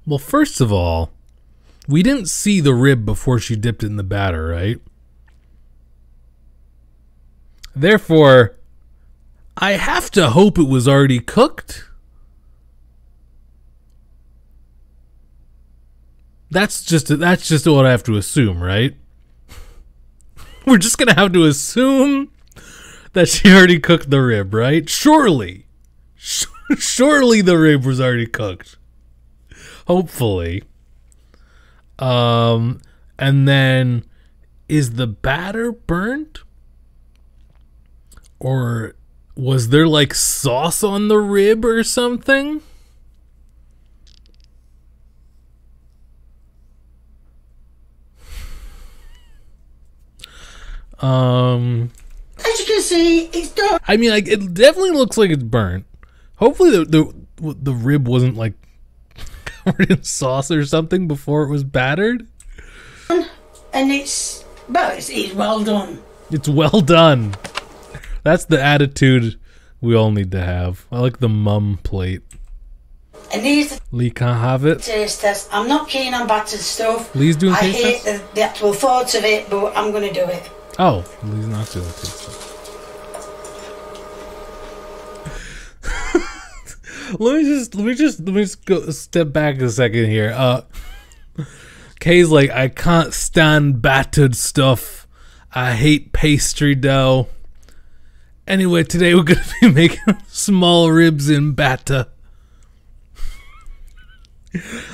Well, first of all, we didn't see the rib before she dipped it in the batter, right? Therefore, I have to hope it was already cooked. That's just what I have to assume, right? We're just gonna have to assume that she already cooked the rib, right? Surely, surely the rib was already cooked. Hopefully. And then, is the batter burnt? Or was there like sauce on the rib or something? As you can see, it's done. I mean, like, it definitely looks like it's burnt. Hopefully the rib wasn't like covered in sauce or something before it was battered. And it's well done. It's well done. That's the attitude we all need to have. I like the mum plate. And these Lee can't have it. taste tests. I'm not keen on battered stuff. Lee's doing I taste hate tests? the actual thought of it, but I'm going to do it. Oh, Lee's not doing taste tests. Let me just go step back a second here. Kay's like, I can't stand battered stuff. I hate pastry dough. Anyway, today we're gonna be making small ribs in batter.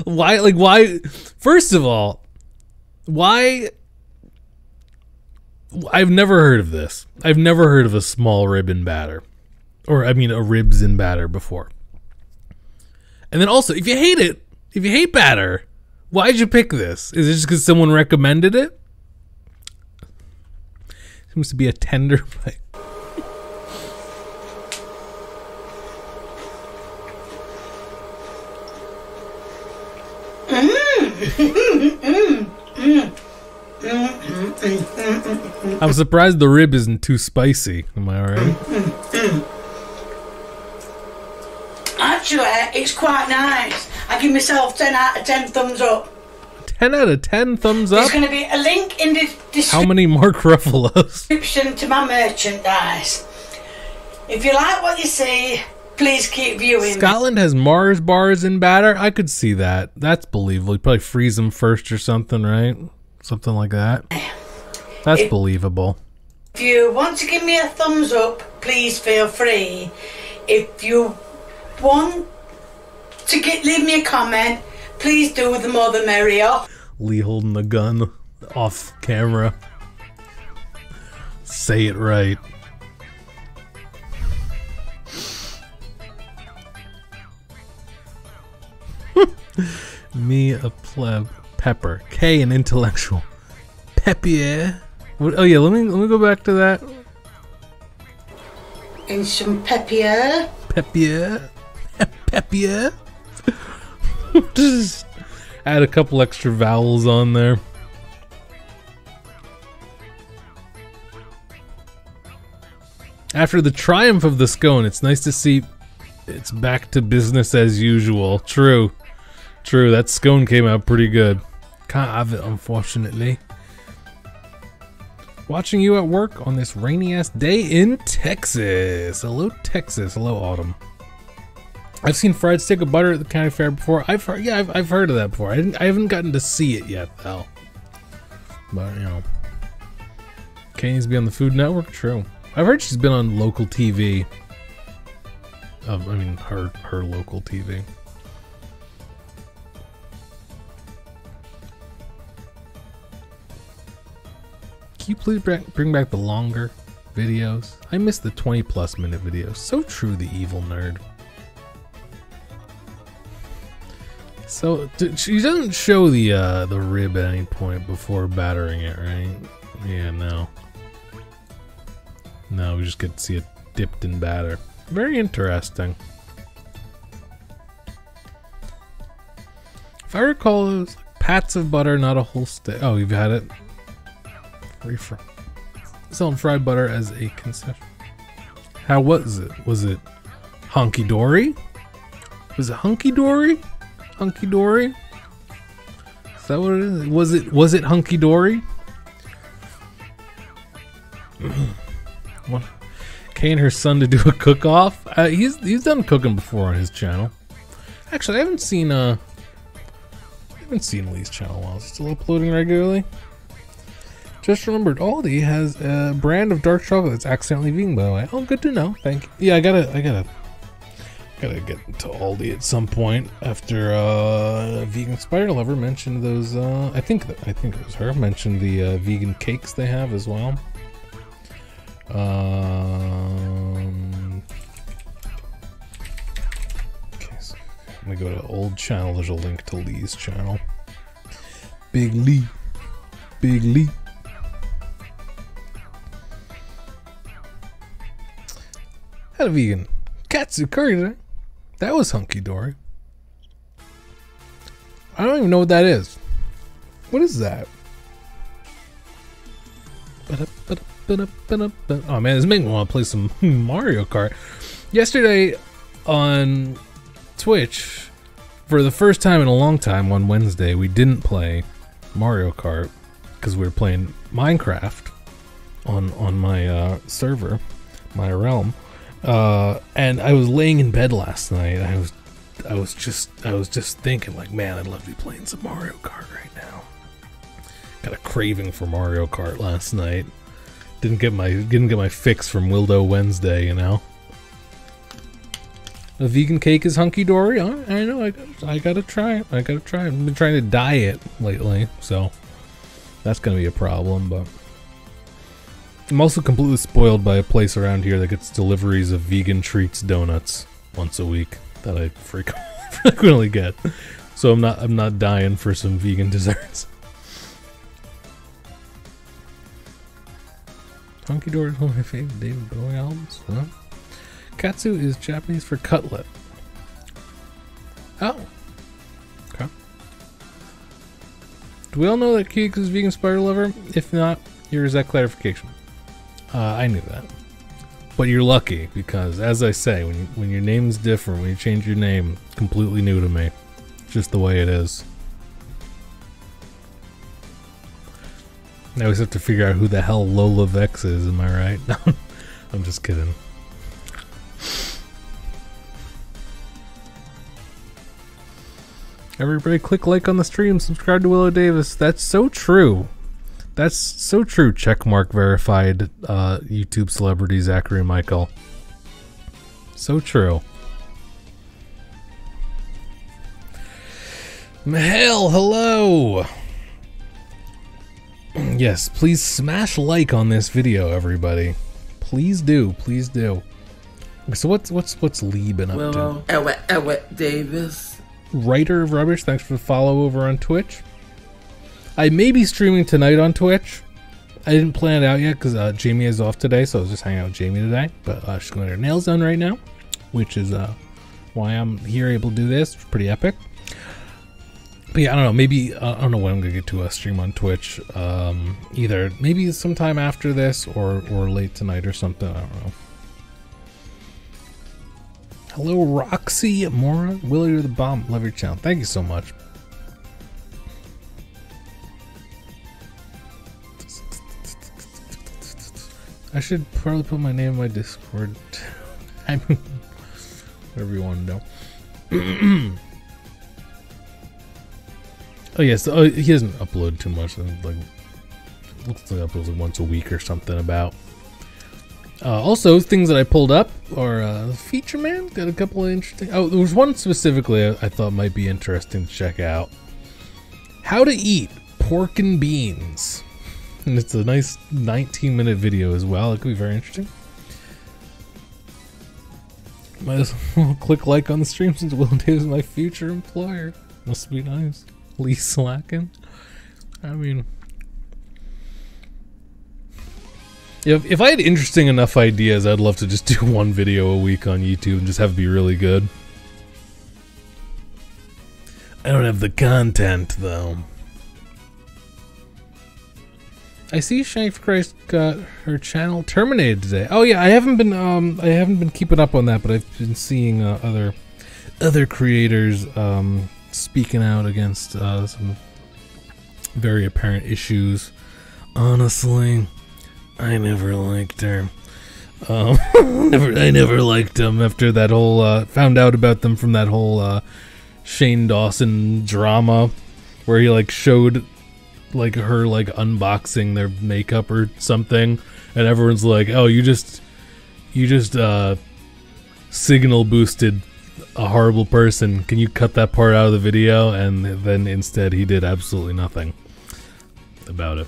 Why? First of all, why? I've never heard of this. I've never heard of a small rib in batter. Or, I mean, a ribs in batter before. And then also, if you hate it, if you hate batter, why'd you pick this? Is it just because someone recommended it? Seems to be a tender bite. I'm surprised the rib isn't too spicy. Am I alright? Actually, it's quite nice. I give myself 10 out of 10 thumbs up. 10 out of 10 thumbs up? There's going to be a link in the How many Mark Ruffalo's? description to my merchandise. If you like what you see, please keep viewing. Scotland has Mars bars in batter. I could see that. That's believable. You probably freeze them first or something, right? Something like that. That's believable. If you want to give me a thumbs up, please feel free. If you want to leave me a comment, please do. The more the merrier. Lee holding the gun off camera. Say it right. Me a pleb. Pepper. K an intellectual. Peppier. Oh yeah, let me go back to that. And some peppier. Peppier. Peppier. Just add a couple extra vowels on there. After the triumph of the scone, it's nice to see it's back to business as usual. True. True, that scone came out pretty good. Can't have it, unfortunately. Watching you at work on this rainy-ass day in Texas. Hello, Texas. Hello, Autumn. I've seen fried stick of butter at the county fair before. I've heard of that before. I haven't gotten to see it yet, though. But, you know. Kay needs to be on the Food Network? True. I've heard she's been on local TV. I mean, her local TV. Can you please bring back the longer videos? I miss the 20+ minute videos. So true, the evil nerd. So she doesn't show the rib at any point before battering it, right? Yeah, no. No, we just get to see it dipped in batter. Very interesting. If I recall, it was like pats of butter, not a whole stick. Oh, you've had it. Selling fried butter as a concession. How was it? Was it hunky dory? Was it hunky dory? Hunky dory? Is that what it is? Was it hunky dory? What? Kay and her son to do a cook-off. He's done cooking before on his channel. Actually, I haven't seen Lee's channel while it's still uploading regularly. Just remembered, Aldi has a brand of dark chocolate that's accidentally vegan, by the way. Oh, good to know. Thank you. Yeah, I gotta get to Aldi at some point after vegan spider lover mentioned those. I think it was her mentioned the vegan cakes they have as well. Okay, so let me go to old channel. There's a link to Lee's channel. Big Lee. Big Lee. Had a vegan katsu curry today. That was hunky dory. I don't even know what that is. What is that? Oh man, this makes me want to play some Mario Kart. Yesterday on Twitch, for the first time in a long time on Wednesday, we didn't play Mario Kart because we were playing Minecraft on my server, my realm. And I was laying in bed last night. I was just thinking, like, man, I'd love to be playing some Mario Kart right now. Got a craving for Mario Kart last night. Didn't get my fix from WiLLo Wednesday, you know. A vegan cake is hunky dory. I know. I gotta try it. I've been trying to diet lately, so that's gonna be a problem. But I'm also completely spoiled by a place around here that gets deliveries of vegan treats donuts once a week that I frequently get. So I'm not dying for some vegan desserts. Hunky Dory is one of my favorite David Bowie albums. Huh? Katsu is Japanese for cutlet. Oh. Okay. Do we all know that Keeks is vegan spider lover? If not, here's that clarification. I knew that. But you're lucky, because as I say, when your name's different, when you change your name, it's completely new to me. Just the way it is. I always have to figure out who the hell Lola Vex is, am I right? I'm just kidding. Everybody click like on the stream, subscribe to willodavis. That's so true. That's so true. Checkmark verified YouTube celebrity Zachary Michael. So true. Mahel, hello. Yes, please smash like on this video, everybody. Please do, please do. So what's Lee been up to? Willodavis. Writer of Rubbish, thanks for the follow over on Twitch. I may be streaming tonight on Twitch. I didn't plan it out yet because Jamie is off today, so I was just hanging out with Jamie today. But she's going to get her nails done right now, which is why I'm here able to do this. It's pretty epic. But yeah, I don't know. Maybe I don't know when I'm gonna get to a stream on Twitch. Either maybe sometime after this or late tonight or something. I don't know. Hello, Roxy Mora. Willow, you're the bomb. Love your channel. Thank you so much. I should probably put my name in my Discord. I mean, whatever you want to know. Oh yes, he doesn't upload too much. Like, looks like uploads like once a week or something. About also things that I pulled up are featureman. Got a couple of interesting. Oh, there was one specifically I thought might be interesting to check out. How to eat pork and beans, and it's a nice 19-minute video as well. It could be very interesting. Might as well click like on the stream since willodavis is my future employer. Must be nice. Lee slacking. I mean, if I had interesting enough ideas, I'd love to just do one video a week on YouTube and just have it be really good. I don't have the content though. I see Shank for Christ got her channel terminated today. Oh yeah, I haven't been keeping up on that, but I've been seeing other creators speaking out against some very apparent issues. Honestly, I never liked her. I never liked them after that whole found out about them from that whole Shane Dawson drama where he like showed like her like unboxing their makeup or something, and everyone's like, "Oh, you just signal boosted a horrible person. Can you cut that part out of the video?" And then instead he did absolutely nothing about it.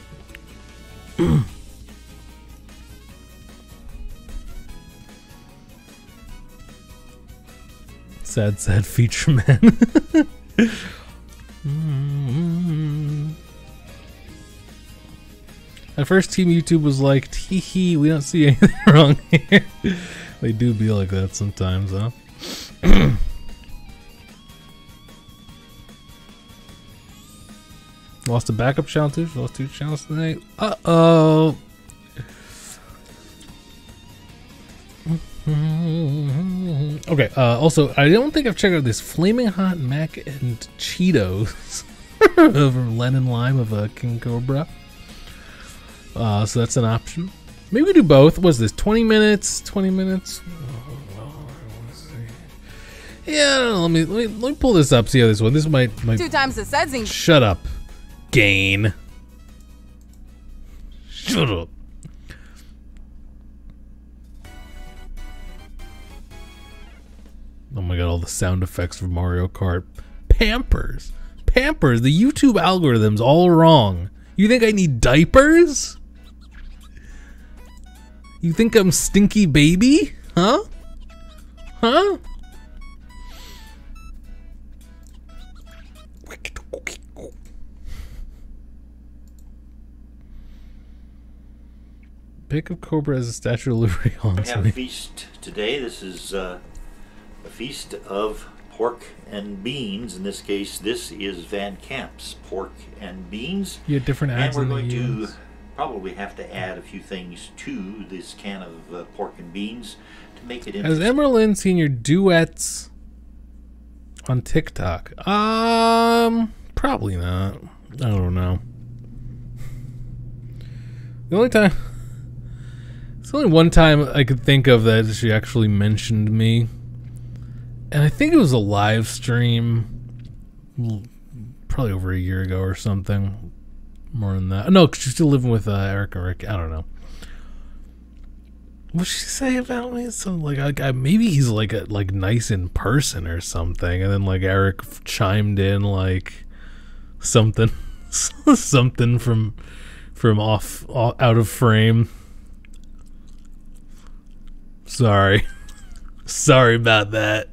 Sad feature man. At first Team YouTube was like, tee hee, we don't see anything wrong here. They do be like that sometimes, huh? Lost a backup channel too. She lost 2 channels tonight. Uh-oh. Okay, also, I don't think I've checked out this Flaming Hot Mac and Cheetos over Lenin Lime of KingCobra. So that's an option. Maybe we do both. What's this? 20 minutes? 20 minutes? Yeah, I don't know. Let me pull this up. See how this one. This might 2 times the sizing. Shut up, Gain. Shut up. Oh my god! All the sound effects for Mario Kart. Pampers. The YouTube algorithm's all wrong. You think I need diapers? You think I'm stinky baby? Huh? Huh? Pick of Cobra as a Statue of Liberty haunts me. We have a feast today. This is a feast of pork and beans. In this case, this is Van Camp's pork and beans. You have different ads. And we're going to probably have to add a few things to this can of pork and beans to make it interesting. Has Emerlyn seen your duets on TikTok? Probably not. I don't know. The only time, it's only one time I could think of that she actually mentioned me, and I think it was a live stream probably over a year ago or something. More than that. No, 'cause she's still living with Eric or Rick. I don't know. What'd she say about me? So like, maybe he's like nice in person or something, and then like Eric chimed in like something, something from off out of frame. Sorry, sorry about that.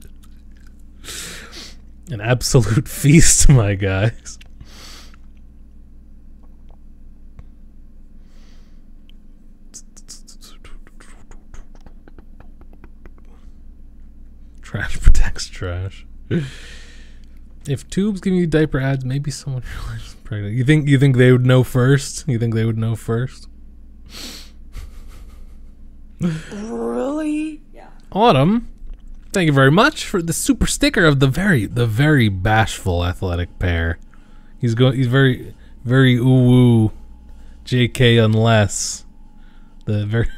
An absolute feast, my guys. Trash protects trash. If tubes give you diaper ads, maybe someone is pregnant. You think they would know first? You think they would know first? Really? Yeah. Autumn, thank you very much for the super sticker of the very bashful athletic pair. He's very ooh woo, JK unless the very.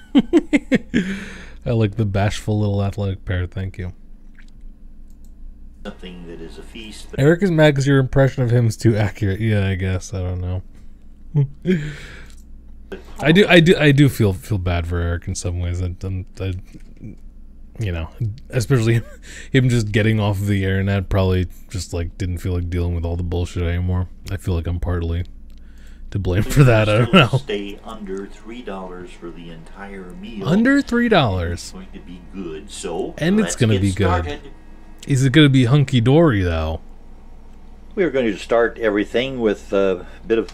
I like the bashful little athletic pair. Thank you. Something that is a feast. Eric is mad because your impression of him is too accurate. Yeah, I guess. I don't know. I do feel bad for Eric in some ways. I you know, especially him just getting off of the internet, probably just like didn't feel like dealing with all the bullshit anymore. I feel like I'm partly to blame for that. I don't know. Stay under $3 for the entire meal. Under $3. It's going to be good. So and it's going to be started. good. Is it going to be hunky dory though? We are going to start everything with a bit of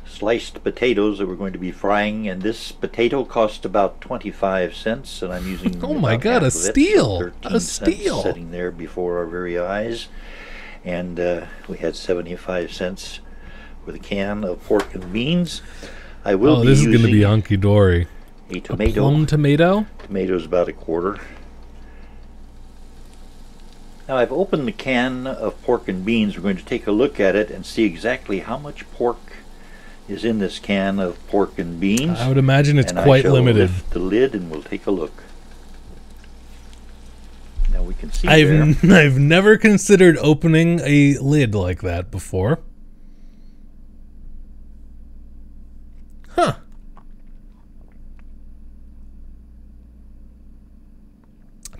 sliced potatoes that we're going to be frying, and this potato cost about 25 cents, and I'm using oh my god, a steal! A steal! Sitting there before our very eyes, and we had 75 cents with a can of pork and beans. I will be this is using going to be hunky dory. A tomato. A plum tomato? Tomato's about a quarter. Now I've opened the can of pork and beans. We're going to take a look at it and see exactly how much pork is in this can of pork and beans. I would imagine it's quite limited. Lift the lid and we'll take a look. Now we can see I've never considered opening a lid like that before. Huh.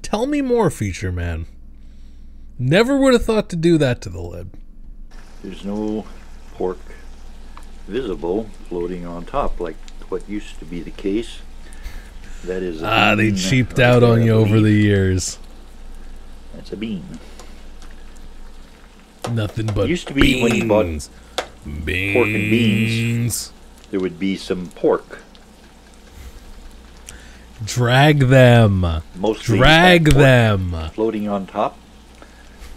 Tell me more, feature man. Never would have thought to do that to the lid. There's no pork visible floating on top like what used to be the case. That is a they bean cheaped right out there, on you I over believe. the years. That's a bean. Nothing but It used to be when you bought beans. pork and beans, there would be some pork. Drag them. Mostly Drag pork them. floating on top.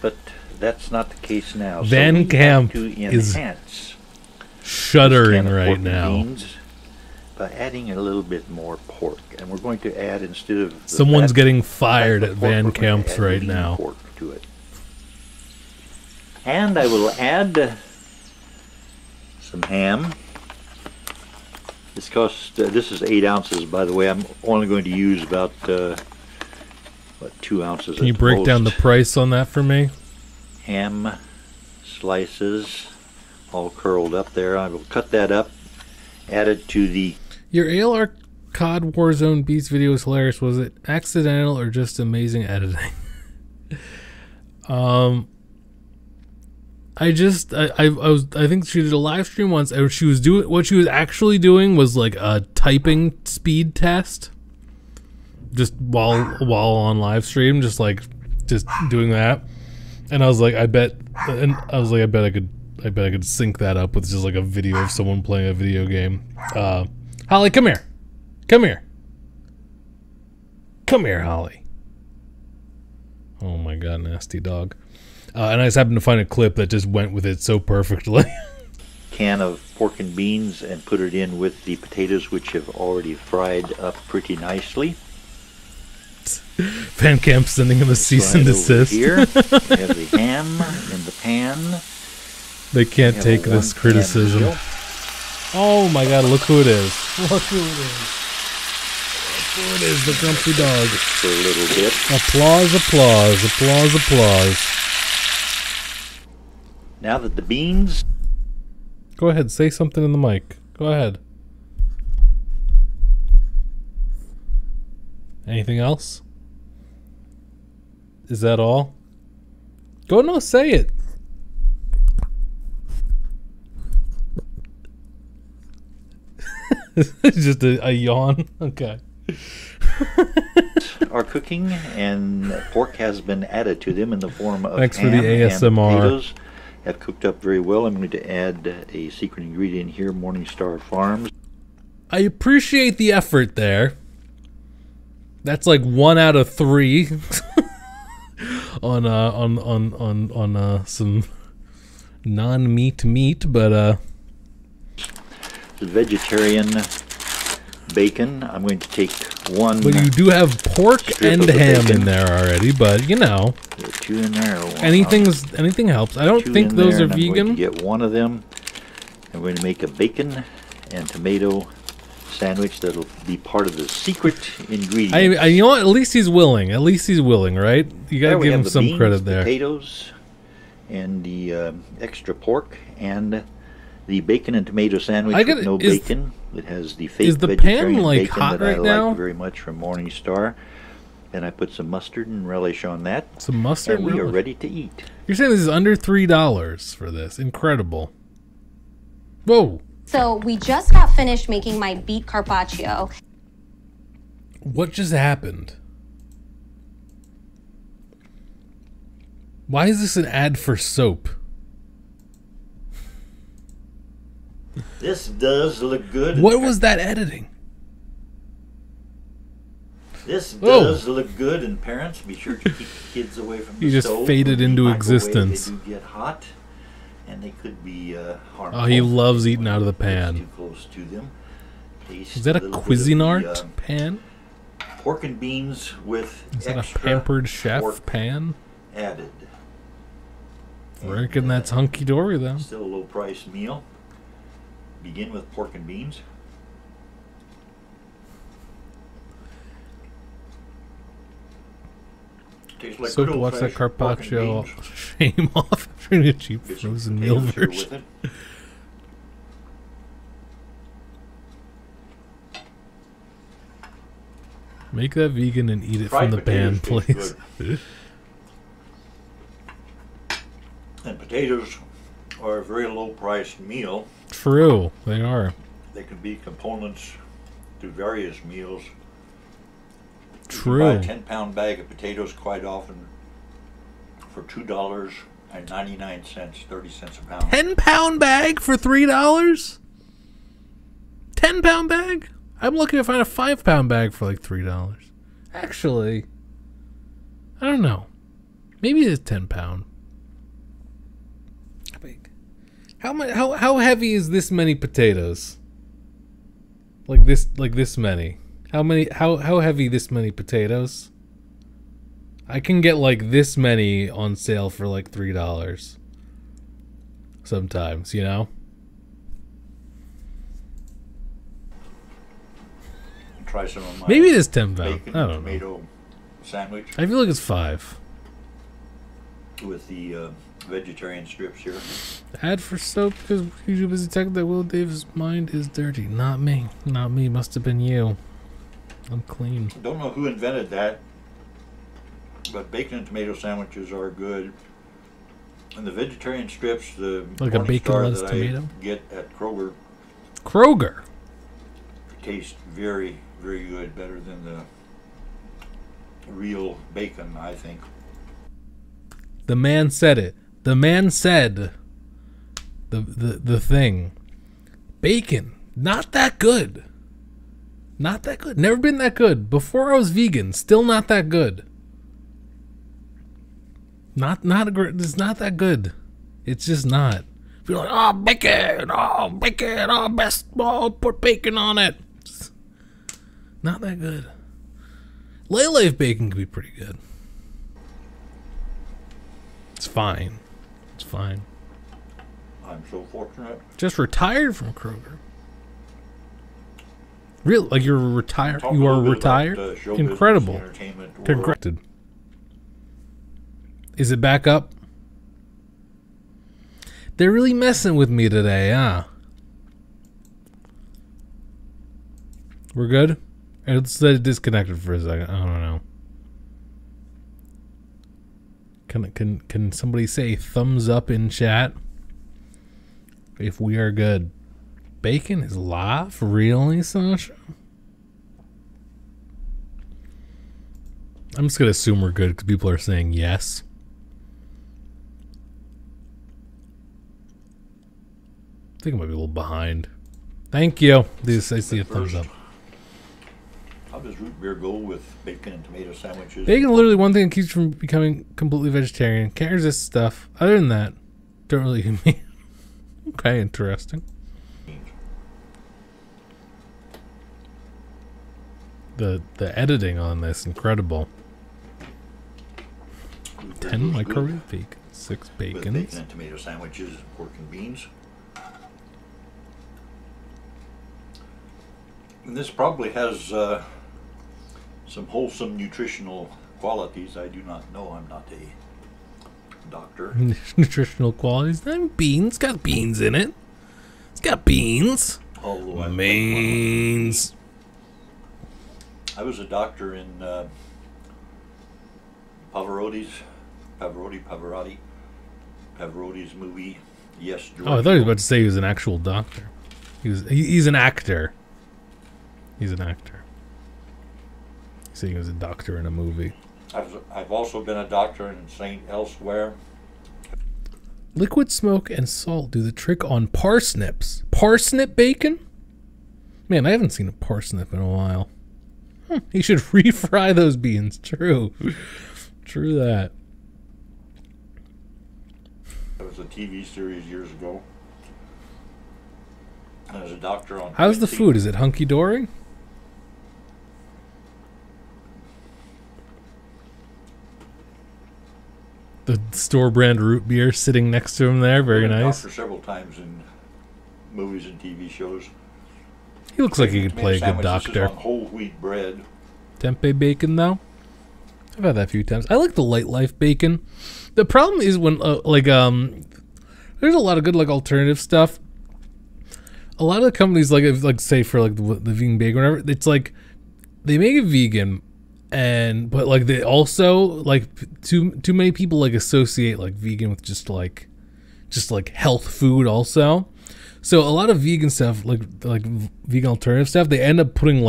But that's not the case now. Van so we Camp have to is enhance shuddering this can of right pork and now. beans by adding a little bit more pork, and we're going to add, instead of the Someone's fat, getting fired at pork, we're Van going to Camp's add right lean now. pork to it. And I will add some ham. This costs. This is 8 ounces, by the way. I'm only going to use about 2 ounces. Can you break down the price on that for me? Ham slices, all curled up there. I will cut that up, add it to the. Your ALR COD Warzone Beats video was hilarious. Was it accidental or just amazing editing? I think she did a live stream once, and she was doing what she was actually doing was like a typing speed test, just while on live stream, just doing that. And I was like, I bet I could sync that up with just like a video of someone playing a video game. Holly, come here. Come here. Come here, Holly. Oh my god, nasty dog. And I just happened to find a clip that just went with it so perfectly. Can of pork and beans and put it in with the potatoes, which have already fried up pretty nicely. Van Camp sending him a cease and desist. Here, we have the ham in the pan. They can't take this criticism. Oh my god, look who it is. Look who it is. Look who it is, the grumpy dog. For a little bit. Applause, applause, applause, applause. Now that the beans... Go ahead, say something in the mic. Go ahead. Anything else? Is that all? Go, no, say it. Just a yawn. Okay. are cooking, and pork has been added to them in the form of Thanks for ham the and ASMR. potatoes. Have cooked up very well. I'm going to add a secret ingredient here, Morningstar Farms. I appreciate the effort there. That's like 1 out of 3 on some non-meat meat, but The vegetarian bacon. I'm going to take one. But you do have pork and ham in there already, but you know. There are 2 in there. Anything helps. I don't think those are vegan. I'm going to get one of them. I'm going to make a bacon and tomato sandwich that'll be part of the secret ingredient. You know what? At least he's willing. At least he's willing, right? You gotta give him some credit there. Potatoes and the extra pork and the bacon and tomato sandwich with no bacon. It has the fake vegetarian bacon hot that right I now? like very much from Morningstar. And I put some mustard and relish on that. Some mustard and we are ready to eat. You're saying this is under $3 for this? Incredible. Whoa. So we just got finished making my beet carpaccio. What just happened? Why is this an ad for soap? This does look good. What was that editing? This does look good, and parents, be sure to keep the kids away from the stove. He just faded into existence. They do get hot, and they could be harmful. Oh, he loves eating out of the pan. Too close to them. Is that a Cuisinart pan? Pork and beans with Is that a Pampered Chef pan? Added. I reckon that's hunky-dory, though. Still a low-priced meal. Begin with pork and beans. Tastes like So to watch that carpaccio shame off after a cheap frozen meal version. Make that vegan and eat it from the pan, please. And potatoes are a very low-priced meal. True, they are. They can be components to various meals. True. You buy a 10-pound bag of potatoes quite often for $2.99, 30 cents a pound. 10-pound bag for $3? 10-pound bag? I'm looking to find a 5-pound bag for like $3. Actually, I don't know. Maybe it is 10-pound. How heavy is this many potatoes? Like this many. How heavy this many potatoes? I can get like this many on sale for like $3. Sometimes, you know? Try some of my maybe it is 10 pounds. bacon I and don't know. tomato sandwich. I feel like it's 5. With the vegetarian strips here. Ad for soap because YouTube is detecting that willodavis' mind is dirty. Not me. Not me. Must have been you. I'm clean. Don't know who invented that, but bacon and tomato sandwiches are good. And the vegetarian strips, the Like a bacon lettuce that tomato? I get at Kroger, Kroger. taste very, very good. Better than the real bacon, I think. The man said it. The man said the thing. Bacon. Not that good. Not that good. Never been that good. Before I was vegan, still not that good. It's not that good. It's just not. You're like, oh, bacon, oh, best, oh, put bacon on it. It's not that good. Life bacon can be pretty good. It's fine. It's fine. I'm so fortunate. Just retired from Kroger. Really? Like you're retired? You are retired? Incredible. Congrats. Is it back up? They're really messing with me today, huh? We're good? Let's disconnected for a second. I don't know. Can somebody say thumbs up in chat if we are good? Bacon is live? Really, Sasha? I'm just gonna assume we're good because people are saying yes. I think I might be a little behind. Thank you. I see a thumbs up. How does root beer go with bacon and tomato sandwiches? Bacon is literally one thing that keeps you from becoming completely vegetarian. Can't resist stuff. Other than that, don't really eat meat. Okay, interesting. The editing on this, incredible. 10 microwave bacon, 6 bacons. With bacon and tomato sandwiches, pork and beans. And this probably has some wholesome nutritional qualities. I do not know. I'm not a doctor. Nutritional qualities. That beans. It's got beans in it. It's got beans. Beans. I was a doctor in Pavarotti's movie. Yes, George. Oh, I thought he was about to say he was an actual doctor. He's an actor. He's an actor. He's saying he was a doctor in a movie. I've also been a doctor in St. Elsewhere. Liquid smoke and salt do the trick on parsnips. Parsnip bacon? Man, I haven't seen a parsnip in a while. You should refry those beans. True. True that. It was a TV series years ago. I was a doctor on... How's the food? Is it hunky-dory? The store brand root beer sitting next to him there. Very nice. Doctor several times in movies and TV shows. He looks like he could play a good doctor. On whole wheat bread. Tempeh bacon, though. I've had that a few times. I like the Light Life bacon. The problem is when, there's a lot of good, alternative stuff. A lot of the companies, say for, the vegan bacon or whatever, it's like, they make it vegan, but, they also, too many people, associate, vegan with just health food also. So a lot of vegan stuff, like vegan alternative stuff, they end up putting,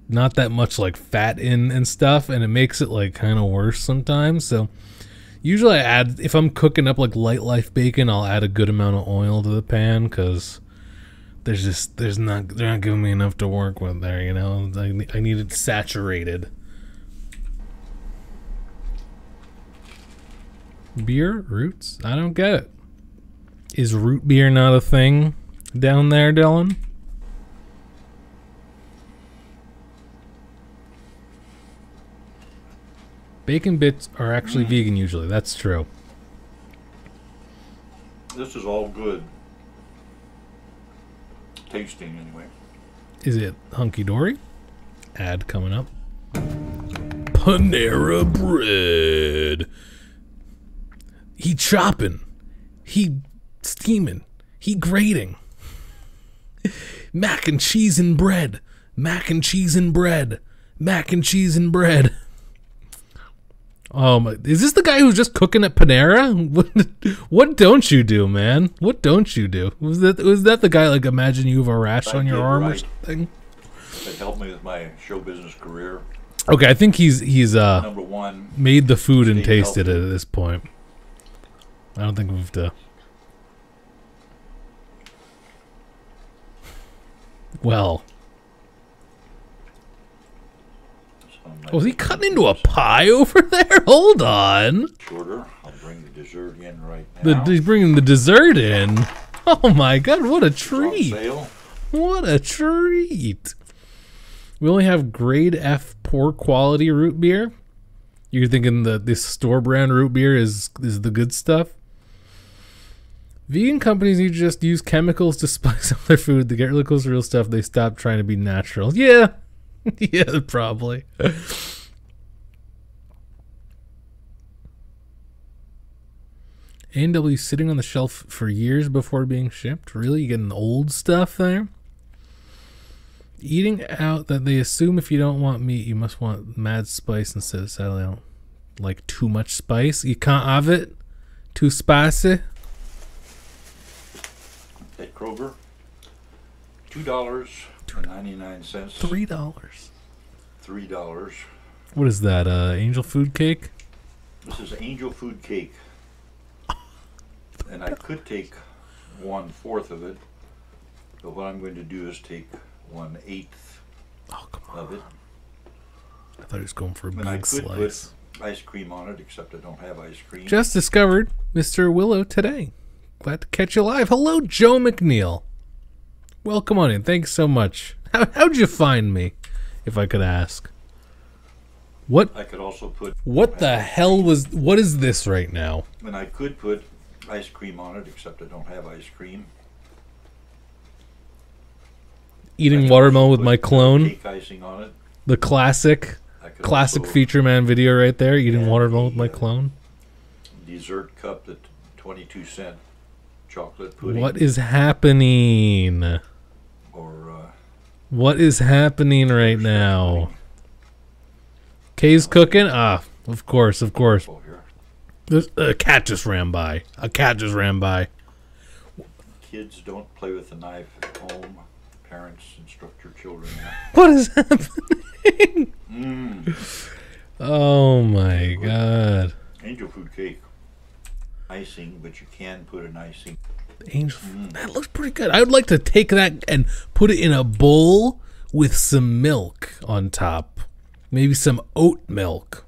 not that much fat in and stuff, and it makes it kind of worse sometimes. So usually I add, if I'm cooking up Light Life bacon, I'll add a good amount of oil to the pan because they're not giving me enough to work with there, you know. I need it saturated. Beer roots? I don't get it. Is root beer not a thing down there, Dylan? Bacon bits are actually vegan usually. That's true. This is all good. Tasting, anyway. Is it hunky-dory? Ad coming up. Panera bread. He chopping. He steaming. He grating. Mac and cheese and bread. Mac and cheese and bread. Mac and cheese and bread. Is this the guy who's just cooking at Panera? What don't you do, man? What don't you do? Was that the guy imagine you have a rash on your arm or something? That helped me with my show business career. Okay, I think he's number one, made the food and tasted it at this point. I don't think we've to. Well. Oh, is he cutting into a pie over there? Hold on. Shorter. I'll bring the dessert in right now. He's bringing the dessert in. Oh my god, what a treat. What a treat. We only have grade F poor quality root beer. You're thinking that this store brand root beer is the good stuff? Vegan companies need to just use chemicals to spice up their food to get really close to real stuff. They stop trying to be natural. Yeah. Yeah, probably. A&W sitting on the shelf for years before being shipped. Really? You getting old stuff there? Eating out that they assume if you don't want meat, you must want mad spice instead of sadly, I don't like too much spice. You can't have it. Too spicy. At Kroger, $2.99. $3. $3. What is that? Angel food cake? This is angel food cake. And I could take 1/4 of it, but what I'm going to do is take 1/8 of it. I thought he was going for a And I big could slice. put ice cream on it, except I don't have ice cream. Just discovered Mr. WiLLo today. Glad to catch you live. Hello, Joe McNeil. Welcome on in. Thanks so much. How'd you find me, if I could ask? What? I could also put... What the hell was... What is this right now? And I could put ice cream on it, except I don't have ice cream. Eating watermelon with my clone. Cake icing on it. The classic featureman video right there. Eating watermelon with my clone. Dessert cup, the 22-cent chocolate pudding. What is happening? Or what is happening right now? Kay's cooking? Ah, of course, of course. A cat just ran by. A cat just ran by. Kids don't play with a knife at home. Parents instruct your children. What is happening? Oh my god. Angel food cake. Icing, but you can put an icing. Angel that looks pretty good. I would like to take that and put it in a bowl with some milk on top. Maybe some oat milk.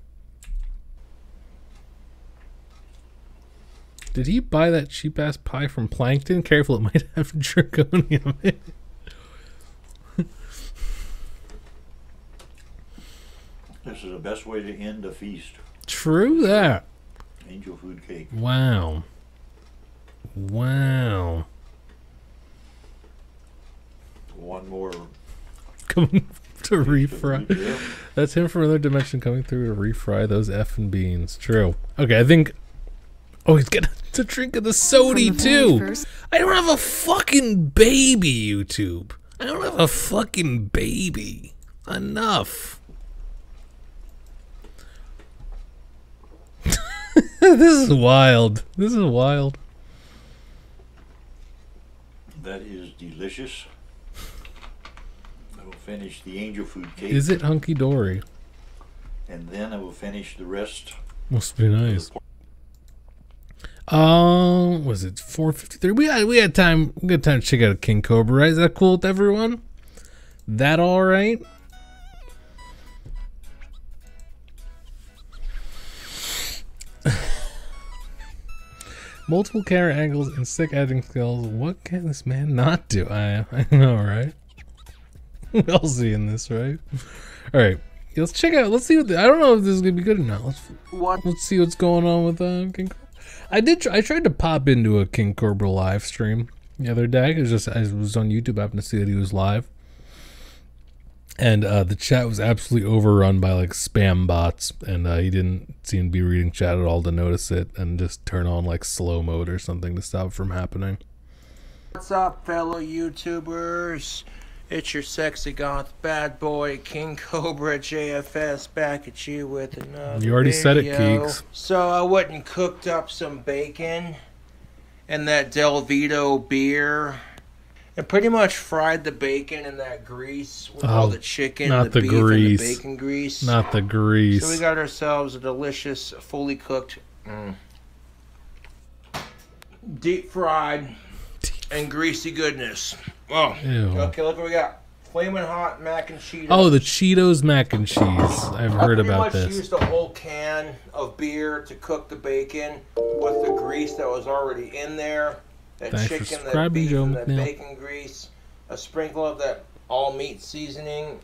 Did he buy that cheap ass pie from Plankton? Careful, it might have zirconia in it. This is the best way to end a feast. True that. Angel food cake. Wow. Wow. One more. Coming to refry. That's him from another dimension coming through to refry those effing beans. True. Okay, I think... Oh, he's getting to drink of the sody too. I don't have a fucking baby, YouTube. I don't have a fucking baby. Enough. This is wild. This is wild. That is delicious. I will finish the angel food cake. Is it hunky dory? And then I will finish the rest. Must be nice. Was it 4:53? We had time. We got time to check out King Cobra. Right? Is that cool with everyone? That all right? Multiple camera angles and sick editing skills. What can this man not do? I know, right? What else is he in this, right? All right, let's check out. Let's see what. I don't know if this is gonna be good or not. Let's see what's going on with King Cobra. I tried to pop into a King Cobra live stream the other day. It was just I was on YouTube. I happened to see that he was live, and the chat was absolutely overrun by like spam bots, and he didn't seem to be reading chat at all to notice it, and just turn on like slow mode or something to stop it from happening. What's up, fellow YouTubers? It's your sexy goth bad boy KingCobraJFS back at you with another You already said it, video. Keeks. So I went and cooked up some bacon and that Del Vito beer and pretty much fried the bacon in that grease with all the chicken, not the the beef, grease. and the bacon grease. Not the grease. So we got ourselves a delicious, fully cooked, deep fried and greasy goodness. Oh, Ew. okay, look what we got. Flaming hot mac and Cheetos. Oh, the Cheetos mac and cheese. I've heard about I pretty much this. used a whole can of beer to cook the bacon with the grease that was already in there. That Thanks for chicken, that subscribing, beef, Joe and that McNeil. bacon grease. A sprinkle of that all meat seasoning.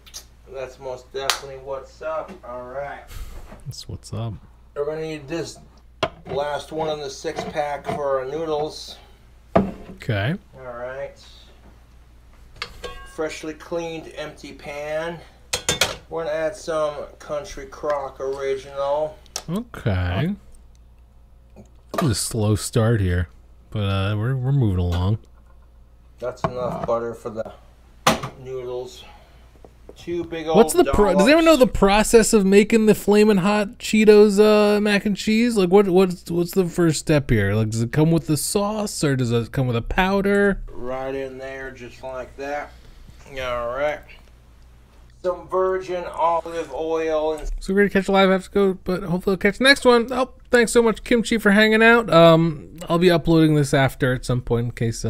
That's most definitely what's up. Alright. That's what's up. We're going to need this last one in the 6-pack for our noodles. Okay. Alright. Freshly cleaned empty pan. We're going to add some Country Crock Original. Okay. It's a slow start here, but we're moving along. That's enough butter for the noodles. 2 big old What's the does anyone know the process of making the flaming hot Cheetos mac and cheese? Like what's the first step here? Like, does it come with the sauce or does it come with a powder? Right in there, just like that. All right. Some virgin olive oil. And so we're gonna catch a live. I have to go, but hopefully I'll catch the next one. Oh, thanks so much, Kimchi, for hanging out. I'll be uploading this after at some point in case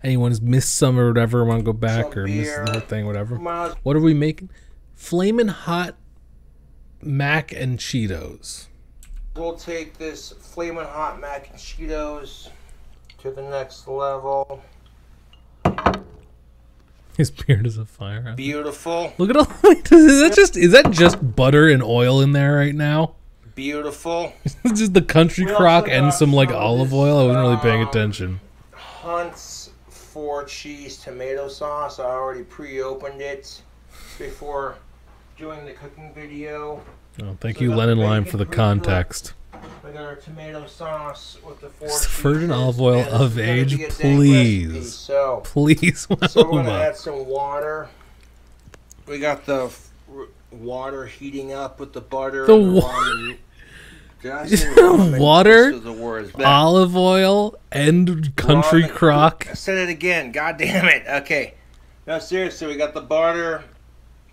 anyone's missed some or whatever, want to go back or miss the whole thing, whatever. What are we making? Flamin' hot mac and Cheetos. We'll take this flamin' hot mac and Cheetos to the next level. His beard is a fire. Beautiful. Look at all. Is that just butter and oil in there right now? Beautiful. It's just the country crock and some like olive oil. I wasn't really paying attention. Hunt's 4 cheese tomato sauce. I already pre-opened it before doing the cooking video. Oh, thank you, Lenin Lime, for the context. We got our tomato sauce with the 4 cheeses. Virgin olive oil of age, please. So, please. So we're going to add some water. We got the water heating up with the butter. The water, olive oil, and country crock. I said it again. God damn it. Okay. No, seriously, we got the butter,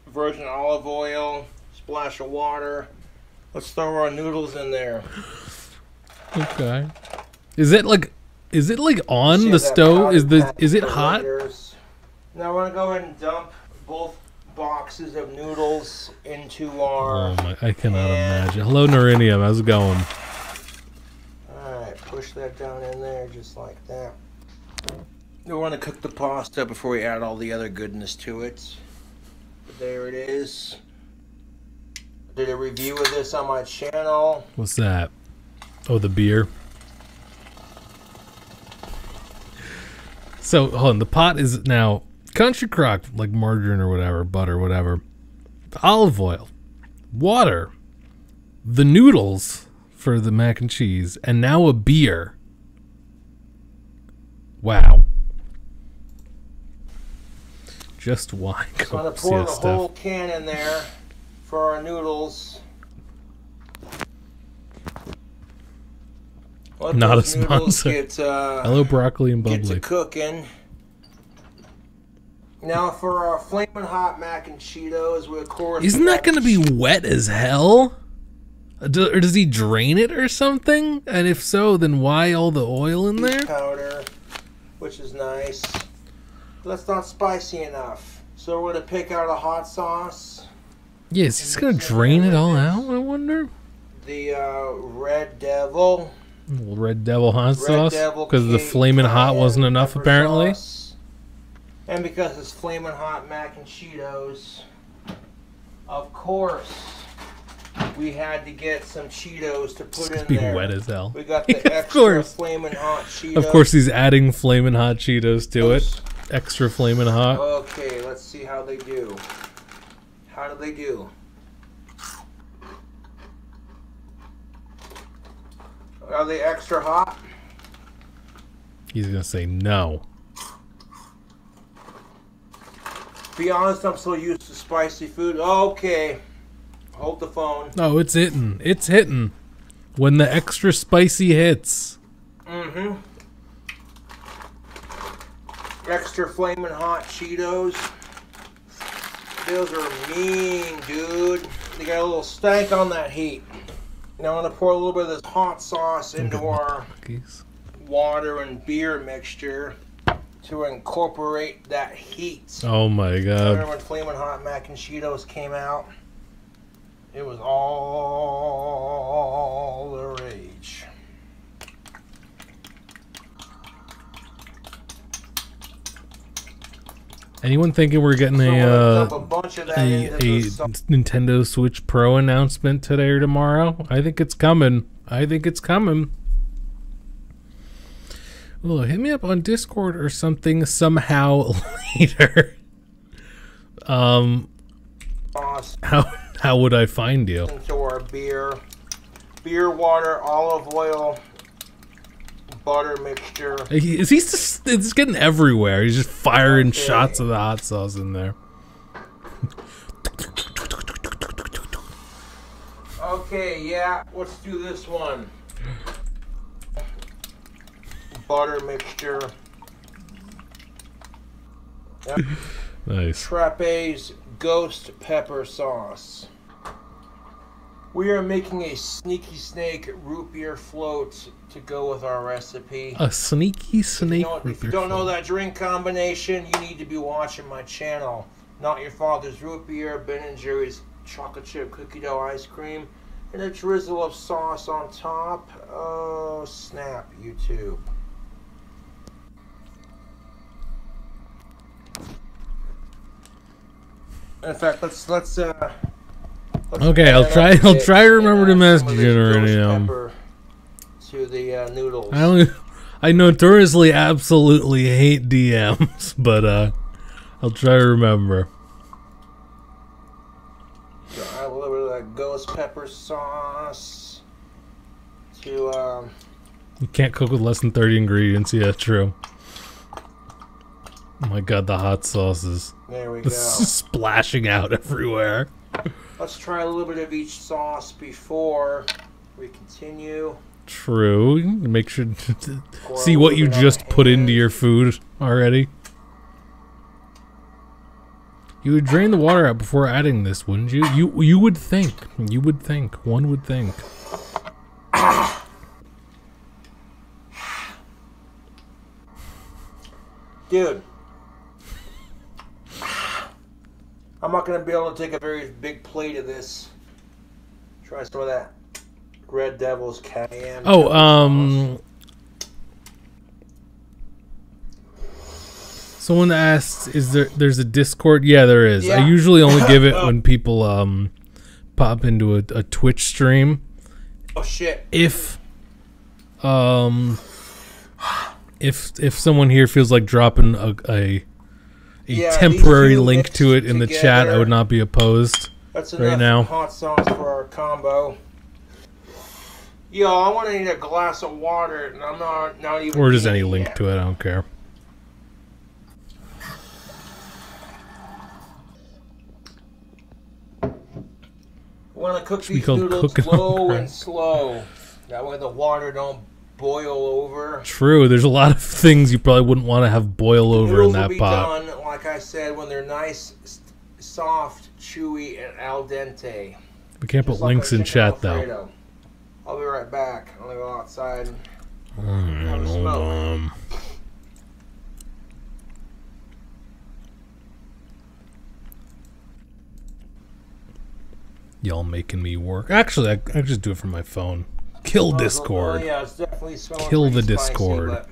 virgin olive oil, splash of water. Let's throw our noodles in there. Okay. Is it like on the stove? Is it hot? Now we're gonna go ahead and dump both boxes of noodles into our. Oh my! I cannot imagine. Hello, Narinium. How's it going? All right, push that down in there just like that. We want to cook the pasta before we add all the other goodness to it. There it is. Did a review of this on my channel. What's that? Oh, the beer. So, hold on. The pot is now country crock, like margarine or whatever, butter, whatever. Olive oil, water, the noodles for the mac and cheese, and now a beer. Wow. Just why? So I'm going to pour the whole can in there for our noodles. Not a sponsor. Hello, broccoli and bubbly. Get to cooking. Now for our flaming hot mac and Cheetos, we of course. Isn't that going to be wet as hell? Or does he drain it or something? And if so, then why all the oil in there? Powder, which is nice. That's not spicy enough. So we're going to pick out a hot sauce. Yeah, is he going to drain it all out, I wonder? The Red Devil. Red Devil hot sauce? Because the flaming hot wasn't enough, apparently. Sauce. And because it's flaming hot mac and Cheetos, of course, we had to get some Cheetos to put in there. Wet as hell. We got the extra flaming hot Cheetos. Of course, he's adding flaming hot Cheetos to it. Extra flaming hot. Okay, let's see how they do. How do they do? Are they extra hot? He's gonna say no. Be honest, I'm so used to spicy food. Okay. Hold the phone. Oh, it's hitting. It's hitting. When the extra spicy hits. Mm-hmm. Extra flaming hot Cheetos. Those are mean, dude. They got a little stank on that heat. Now I'm going to pour a little bit of this hot sauce into our water and beer mixture to incorporate that heat. Oh my god. Remember when Flamin' Hot Mac and Cheetos came out? It was all the rage. Anyone thinking we're getting a Nintendo Switch Pro announcement today or tomorrow? I think it's coming. I think it's coming. Well, hit me up on Discord or something somehow later. How would I find you? Into our beer, water, olive oil, butter mixture. It's getting everywhere. He's just firing shots of the hot sauce in there. Okay, yeah, let's do this one. Butter mixture. Yep. Nice. Trapeze ghost pepper sauce. We are making a sneaky snake root beer float to go with our recipe. A sneaky snake root beer If you don't know float. that drink combination, you need to be watching my channel. Not Your Father's Root Beer, Ben & Jerry's chocolate chip cookie dough ice cream, and a drizzle of sauce on top. Oh, snap, YouTube. In fact, let's Okay, I'll try to remember to message you already. To the noodles. I notoriously absolutely hate DMs, but I'll try to remember. So I have a little bit of that ghost pepper sauce to You can't cook with less than 30 ingredients. Yeah, true. Oh my god, the hot sauces. There we go. This is splashing out everywhere. Let's try a little bit of each sauce before we continue. True. Make sure to see what you just put into your food already. You would drain the water out before adding this, wouldn't you? You would think. You would think. One would think. Dude. I'm not going to be able to take a very big plate of this. Try some of that Red Devil's cayenne. Oh, someone asked, there's a Discord? Yeah, there is. Yeah. I usually only give it when people pop into a Twitch stream. Oh shit. If someone here feels like dropping a temporary link to it in the chat, I would not be opposed. That's right now. Hot sauce for our combo. Yo, I want to need a glass of water, and I'm not even. Or just any link to it, I don't care. We want to cook Should be these called noodles cooking on low crack. and slow. That way the water don't boil over. True, there's a lot of things you probably wouldn't want to have boil over in Noodles will that be pot. done, like I said, when they're nice, soft, chewy, and al dente. We can't put Just like links a in chicken chat though. Alfredo. I'll be right back. I'm gonna go outside. Alright, hold on. Y'all making me work. Actually, I just do it from my phone. Kill Discord. Yeah, it's definitely smelling Kill the pretty spicy, Discord. but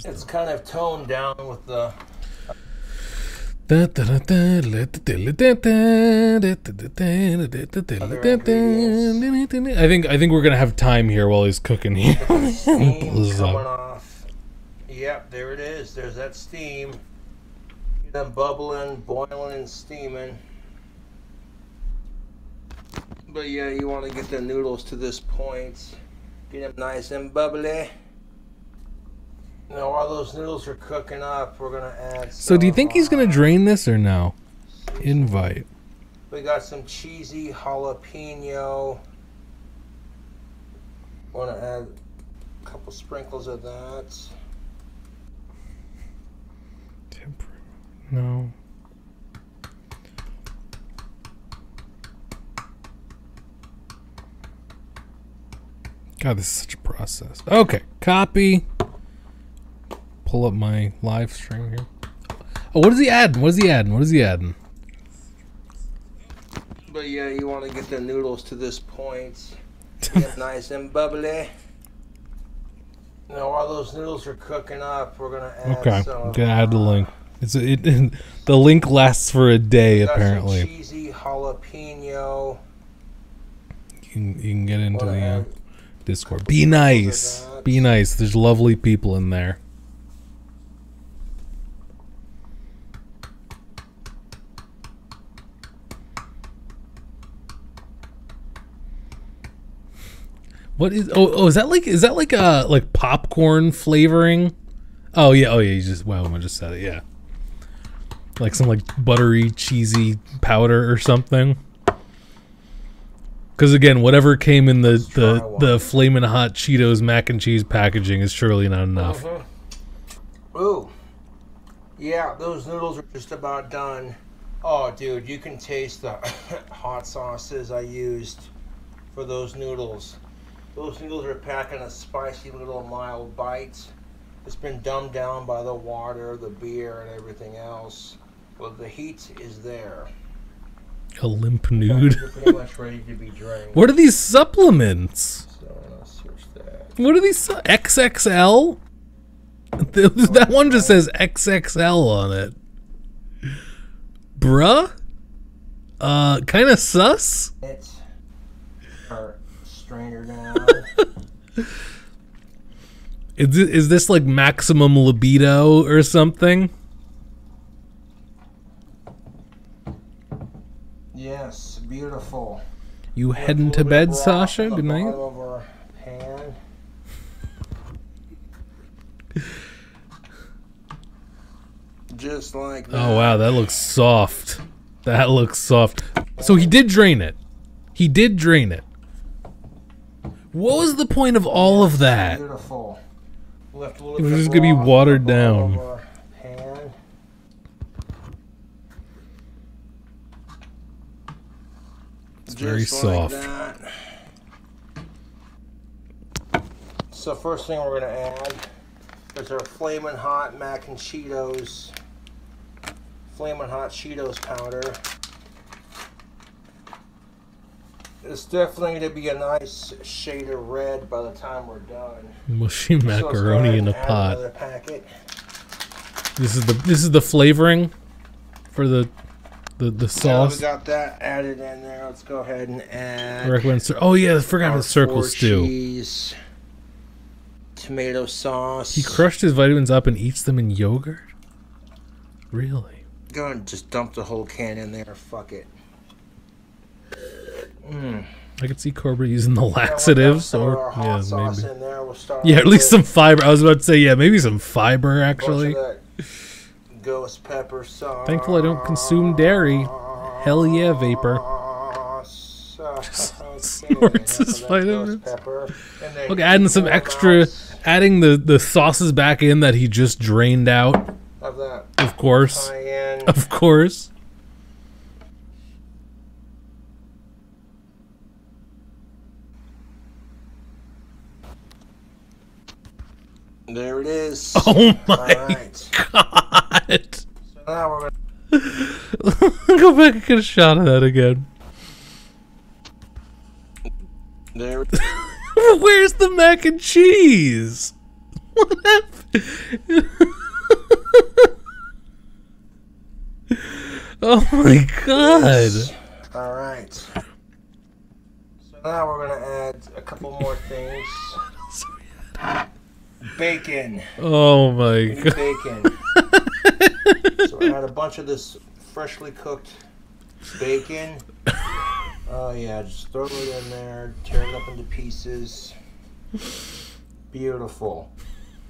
it's kind of toned down with the. I think we're gonna have time here while he's cooking here. Steam coming off. Yep, there it is. There's that steam. Get them bubbling, boiling, and steaming. But yeah, you want to get the noodles to this point. Get them nice and bubbly. Now while those noodles are cooking up, we're gonna add So do you think he's gonna drain this or no? Invite. We got some cheesy jalapeno. Want to add a couple sprinkles of that. No. God, this is such a process. Okay, copy. Pull up my live stream here. Oh, what is he adding? What is he adding? What is he adding? But yeah, you want to get the noodles to this point. Get nice and bubbly. Now while those noodles are cooking up, we're gonna add Okay, some. I'm gonna add the link. The link lasts for a day We got apparently. some cheesy jalapeno. You can get into Wanna the add Discord. Be nice. Be nice. There's lovely people in there. What is? Oh, is that like popcorn flavoring? Oh yeah, you just I just said it. Yeah, like some like buttery, cheesy powder or something. Because again, whatever came in the flamin' hot Cheetos mac and cheese packaging is surely not enough. Ooh, yeah, those noodles are just about done. Oh, dude, you can taste the hot sauces I used for those noodles. Those noodles are packing a spicy little mild bite. It's been dumbed down by the water, the beer, and everything else. But the heat is there. A limp nude. You're pretty much ready to be drained. What are these supplements? So let's search that. What are these? XXL? That one just says XXL on it. Bruh? Kind of sus? It's our strainer down. Is this like maximum libido or something? Yes, beautiful. You heading to bed, Sasha? Good night. Of our pan. Just like that. Oh wow, that looks soft. That looks soft. So he did drain it. He did drain it. What was the point of all of that? Beautiful. Left a It was just gonna be watered down. Pan. It's very soft. Like so first thing we're gonna add is our flamin' hot mac and Cheetos. Flamin' hot Cheetos powder. It's definitely going to be a nice shade of red by the time we're done. Mushy macaroni in a pot. Another packet. This is the flavoring for the sauce. We got that added in there. Let's go ahead and add. I recommend. Oh yeah, I forgot about circle stew. Cheese, tomato sauce. He crushed his vitamins up and eats them in yogurt. Really? Go and just dump the whole can in there. Fuck it. I could see Cobra using the laxatives, or yeah, maybe. In there. We'll Yeah, at least some fiber. I was about to say, yeah, maybe some fiber actually. Ghost pepper sauce. Thankful I don't consume dairy. Hell yeah, vapor. Snorts his vitamins. Look, adding some extra, adding the sauces back in that he just drained out. Of course. Of course. There it is. Oh my god. So now we're gonna go back and get a shot of that again. There it Where's the mac and cheese? What happened? Oh my god. Alright. So now we're gonna add a couple more things. Bacon. Oh my god. Bacon. So I add a bunch of this freshly cooked bacon. Oh yeah, just throw it in there, tear it up into pieces. Beautiful.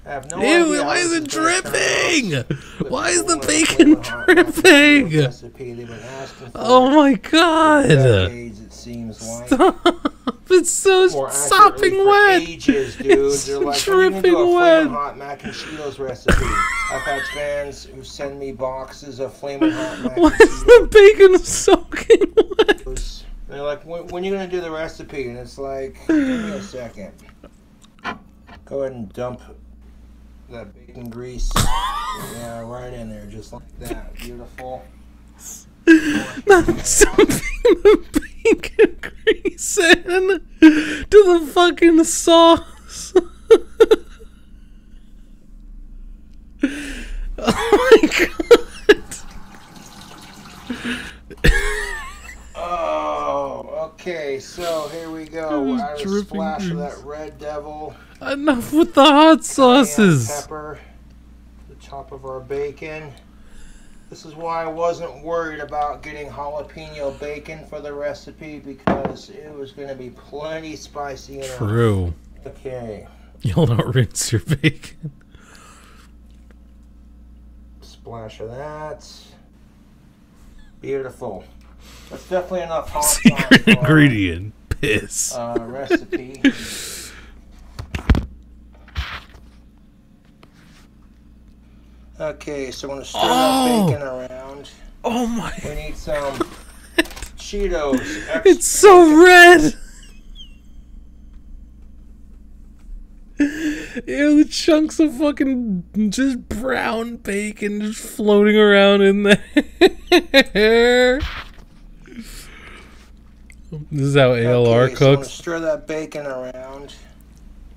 I have no idea why is it dripping? Why is the bacon dripping? Oh my god. Decades, it seems like. Stop. It's so sopping wet. Ages, dude. It's They're like, dripping wet. Hot mac and Cheetos recipe. I've had fans who send me boxes of flaming hot mac Why and is the bacon soaking wet? They're like, when are you going to do the recipe? And it's like, give me a second. Go ahead and dump that bacon grease. Yeah, right in there, just like that. Beautiful. Not dumping the bacon grease in to the fucking sauce. Oh my god. Oh, okay, so here we go. Add a splash of that red devil. Enough with the hot sauces. Pepper, the top of our bacon. This is why I wasn't worried about getting jalapeno bacon for the recipe, because it was going to be plenty spicy enough. True. Okay. You'll not rinse your bacon. Splash of that. Beautiful. That's definitely enough hot sauce. Secret ingredient. Piss. Recipe. Okay, so we're going to stir that bacon around. Oh my. We need some Cheetos. It's so red. Ew, the chunks of fucking just brown bacon just floating around in there. This is how ALR okay, so cooks. Stir that bacon around.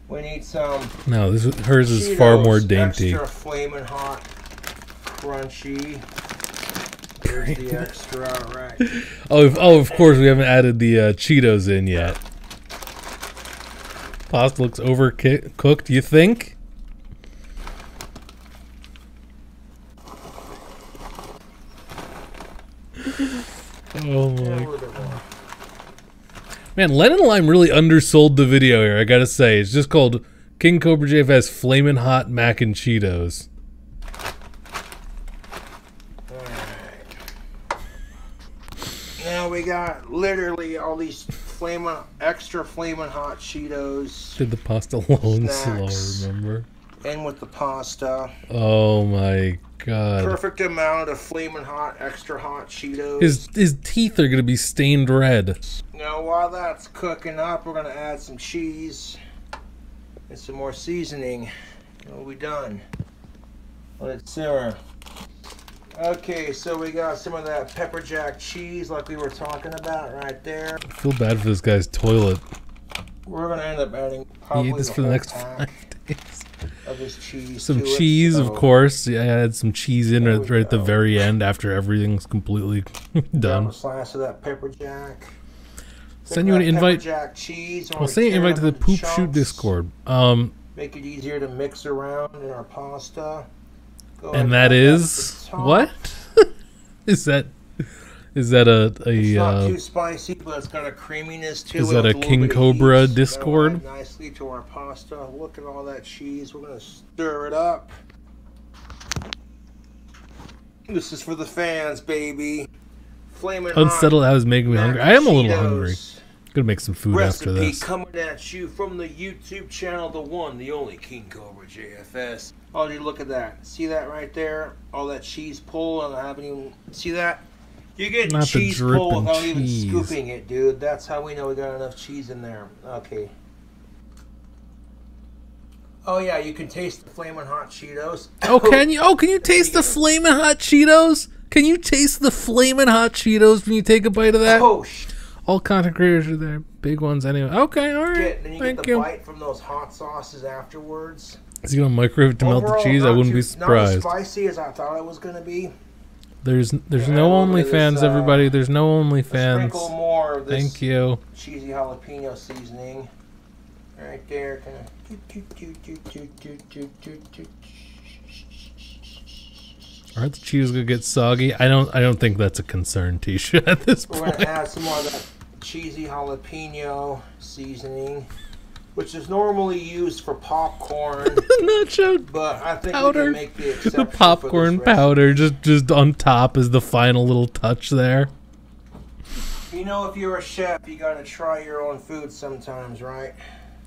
We need some. No, hers is far more dainty. Extra flaming hot, crunchy. Here's the extra, right? Oh, of course, we haven't added the Cheetos in yet. Pasta looks overcooked, you think? Oh my. Man, Lenin Lime really undersold the video here, I gotta say. It's just called KingCobraJFS Flamin' Hot Mac and Cheetos. Now we got literally all these extra flaming hot Cheetos. Did the pasta alone slow, remember? In with the pasta. Oh my god. Perfect amount of flaming hot, extra hot Cheetos. His teeth are gonna be stained red. Now while that's cooking up, we're gonna add some cheese and some more seasoning. And we'll be done. Let it simmer. Okay, so we got some of that pepper jack cheese like we were talking about right there. I feel bad for this guy's toilet. We're gonna end up adding probably he ate this for the next 5 days. Of this cheese. Some cheese, of course. Yeah, I had some cheese in right at the very end after everything's completely done. A slice of that pepper jack. Send you an invite. Jack cheese. I'll send you an invite to the Poop Shoot Discord. Make it easier to mix around in our pasta. And that is what? Is that a It's not too spicy, but it's got a creaminess to it. Is that a King Cobra Discord? Nicely to our pasta. Look at all that cheese. We're gonna stir it up. This is for the fans, baby. Flaming Unsettled hot I was making me hungry. I am a little hungry. Gonna make some food Recipe after this. Coming at you from the YouTube channel, the one, the only KingCobraJFS. Oh, dude, look at that. See that right there? All that cheese pull, and I haven't even see that. You get Not cheese the pull without dripping cheese. even scooping it, dude. That's how we know we got enough cheese in there. Okay. Oh yeah, you can taste the flaming hot Cheetos. Oh, can you? Oh, can you taste the flaming hot Cheetos? Can you taste the flaming hot Cheetos when you take a bite of that? Oh, all content creators are there, big ones anyway. Okay, all right. Then you Thank get the you. bite from those hot sauces afterwards. Is he gonna microwave it to melt the Overall, cheese? I wouldn't be Not surprised. as spicy as I thought it was gonna be. There's no OnlyFans, everybody. There's no OnlyFans. Sprinkle more of this Thank you. cheesy jalapeno seasoning. Right there, kind of. Aren't the cheese gonna get soggy? I don't think that's a concern, Tisha, at this We're point. gonna add some more of that cheesy jalapeno seasoning, which is normally used for popcorn. Nacho but I think powder. we can make the exception The popcorn for this powder just on top is the final little touch there. You know, if you're a chef, you gotta try your own food sometimes, right?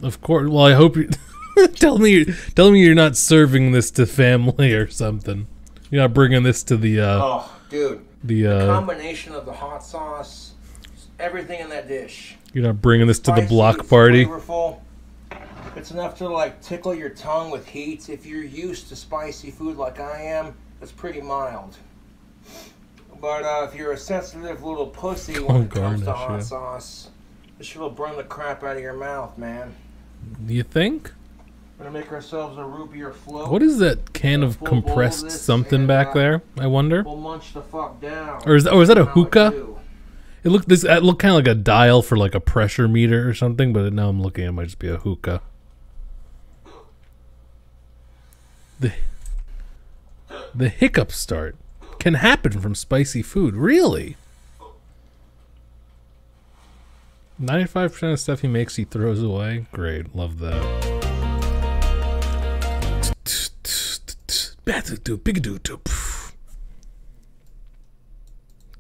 Of course. Well, I hope you tell me you're not serving this to family or something. You're not bringing this to the oh, dude. the combination of the hot sauce, everything in that dish. You're not bringing this to the Spicy, block party. Flavorful. It's enough to like tickle your tongue with heat. If you're used to spicy food like I am, it's pretty mild. But if you're a sensitive little pussy when it comes to hot sauce, this shit will burn the crap out of your mouth, man. Do you think? We're gonna make ourselves a root beer float. What is that can of compressed something back there? I wonder. We'll munch the fuck down. Or is that a hookah? It looked kind of like a dial for like a pressure meter or something, but now I'm looking, it might just be a hookah. The hiccups start. can happen from spicy food. Really? 95% of stuff he makes, he throws away. Great, love that.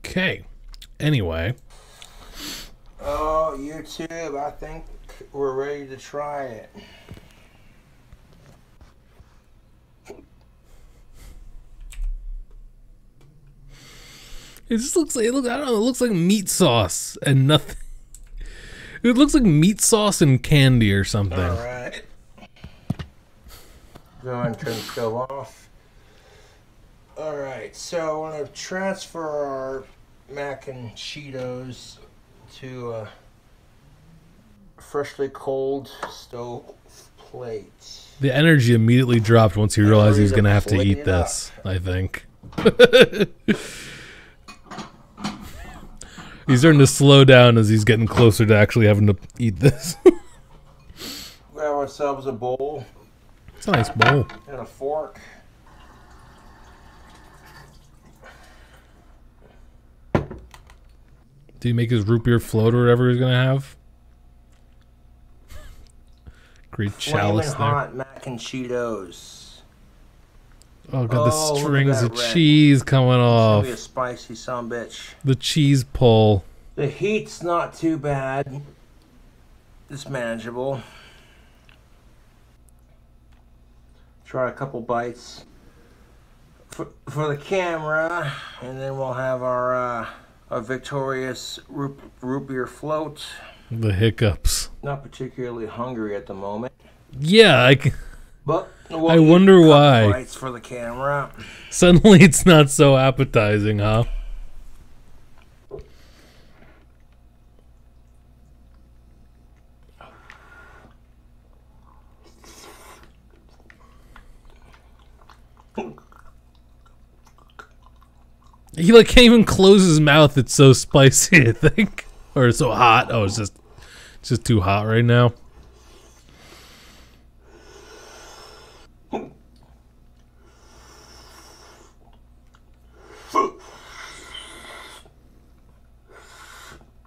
Okay. Anyway. Oh, YouTube, I think we're ready to try it. It just looks like, I don't know, it looks like meat sauce and nothing. It looks like meat sauce and candy or something. Alright. Go ahead and turn the stove off. Alright, so I want to transfer our mac and Cheetos to a freshly cold stove plate. The energy immediately dropped once he realized he was going to have to eat this, I think. He's starting to slow down as he's getting closer to actually having to eat this. Grab ourselves a bowl. It's a nice bowl. And a fork. Did he make his root beer float or whatever he's going to have? Great chalice Flamin' there. hot mac and Cheetos. Oh god, the Oh, look at strings that of red. cheese coming It's off. gonna be a spicy sumbitch. The cheese pull. The heat's not too bad. It's manageable. Try a couple bites for the camera, and then we'll have our victorious root beer float. The hiccups. Not particularly hungry at the moment, Yeah, but I wonder why. Bites for the camera. Suddenly it's not so appetizing, huh? He like can't even close his mouth. It's so spicy, I think, or so hot. Oh, it's just too hot right now.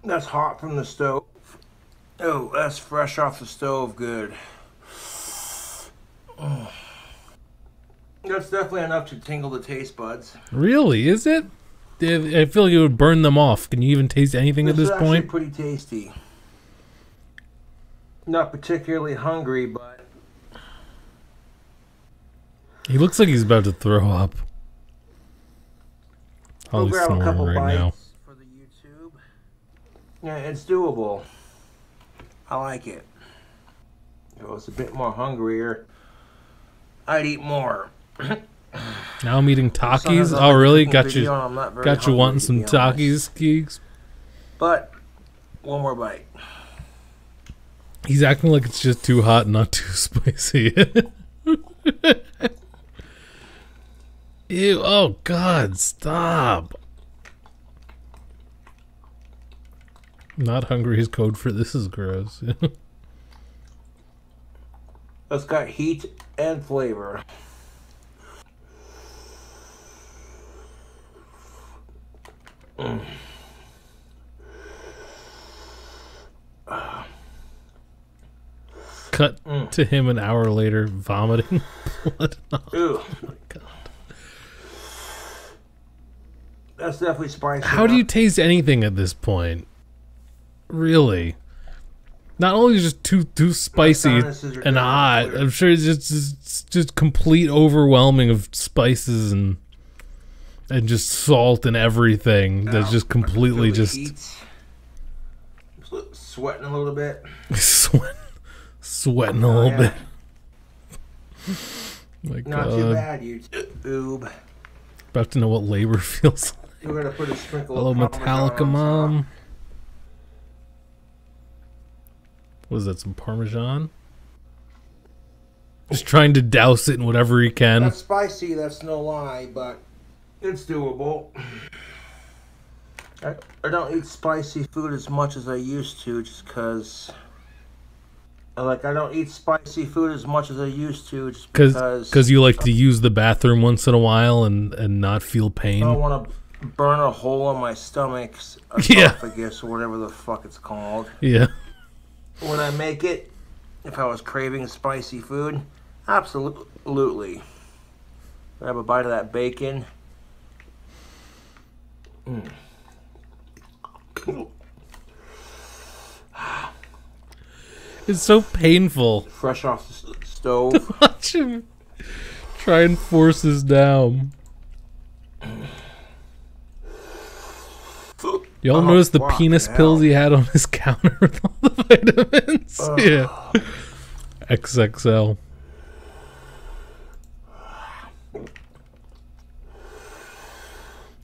That's hot from the stove. Oh, that's fresh off the stove. Good. Oh. That's definitely enough to tingle the taste buds. Really? Is it? I feel like it would burn them off. Can you even taste anything at this It's point? actually pretty tasty. Not particularly hungry, but He looks like he's about to throw up. we'll Probably grab a couple snoring right bites now. for the YouTube. Yeah, it's doable. I like it. If I was a bit more hungrier, I'd eat more. Now I'm eating Sometimes Takis. I'm Oh, really? making Got video you? and I'm not very Got you hungry, wanting to some be honest. Takis, Keegs? But one more bite. He's acting like it's just too hot, not too spicy. Ew! Oh God! Stop! Not hungry is code for this is gross. It's got heat and flavor. Cut to him an hour later, vomiting blood. Ooh. Oh my God. That's definitely spicy. How do you taste anything at this point? Really? Not only is it just too spicy and hot, I'm sure it's just complete overwhelming of spices and just salt and everything. That's just completely just sweating a little bit. Sweating a little bit. My Not God. too bad, YouTube. About to know what labor feels like. We're gonna put a sprinkle Hello, of Parmesan Metallica on Mom. What is that, some Parmesan? Just trying to douse it in whatever he can. That's spicy, that's no lie, but it's doable. I don't eat spicy food as much as I used to, just because I don't eat spicy food as much as I used to, just because you like to use the bathroom once in a while and not feel pain. I don't want to burn a hole in my stomach's esophagus or whatever the fuck it's called. Yeah. When I make it, if I was craving spicy food, absolutely. Grab a bite of that bacon. It's so painful. Fresh off the stove. Watch him try and force this down. Y'all notice the penis pills he had on his counter with all the vitamins? Yeah. XXL.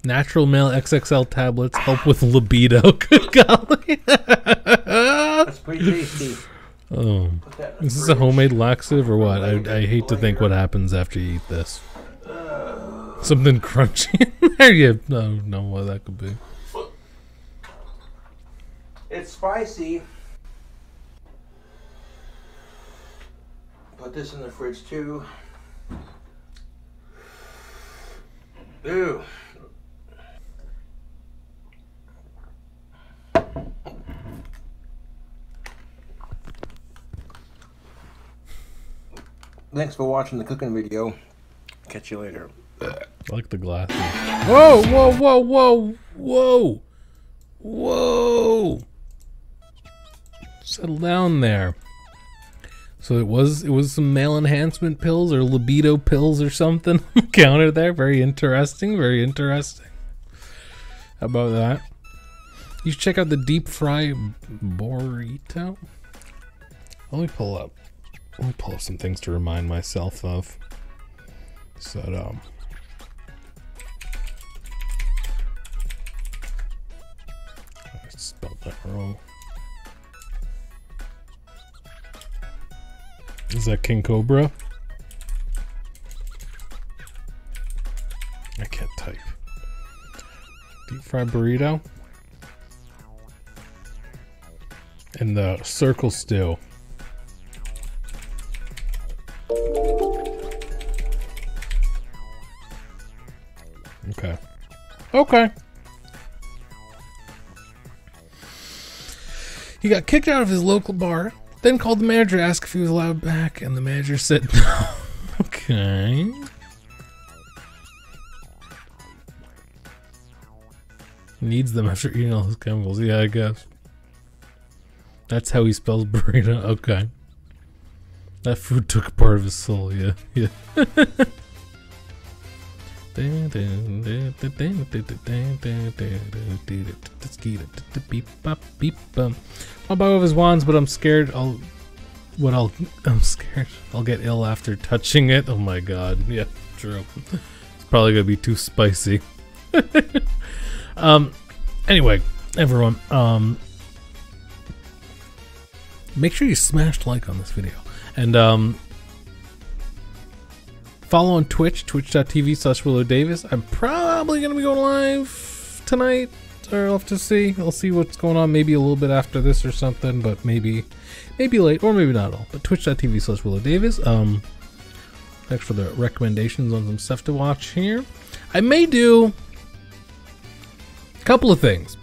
Natural male XXL tablets help with libido. Good golly. That's pretty tasty. Oh. Is this a homemade laxative or what? I hate to think what happens after you eat this. Something crunchy in there? Yeah, no, what that could be. It's spicy. Put this in the fridge too. Ew. Thanks for watching the cooking video. Catch you later. I like the glasses. Whoa, whoa, whoa, whoa, whoa. Whoa. Settle down there. So it was some male enhancement pills or libido pills or something on the counter there. Very interesting, very interesting. How about that? You should check out the deep fry burrito. Let me pull up some things to remind myself of. So I spelled that wrong. Is that King Cobra? I can't type. Deep fried burrito. And the circle stew. Okay. Okay. He got kicked out of his local bar, then called the manager to ask if he was allowed back, and the manager said no. Okay. Needs them after eating all his chemicals. Yeah, I guess. That's how he spells burrito. Okay. That food took a part of his soul. Yeah, yeah. I'll buy of his wands, but I'm scared I'm scared I'll get ill after touching it. Oh my god. Yeah, true. It's probably gonna be too spicy. Anyway, everyone, make sure you smash like on this video. And follow on Twitch, twitch.tv/willodavis. I'm probably going to be going live tonight, or I'll have to see. I'll see what's going on, maybe a little bit after this or something, but maybe late, or maybe not at all. But twitch.tv/willodavis. Thanks for the recommendations on some stuff to watch here. I may do a couple of things.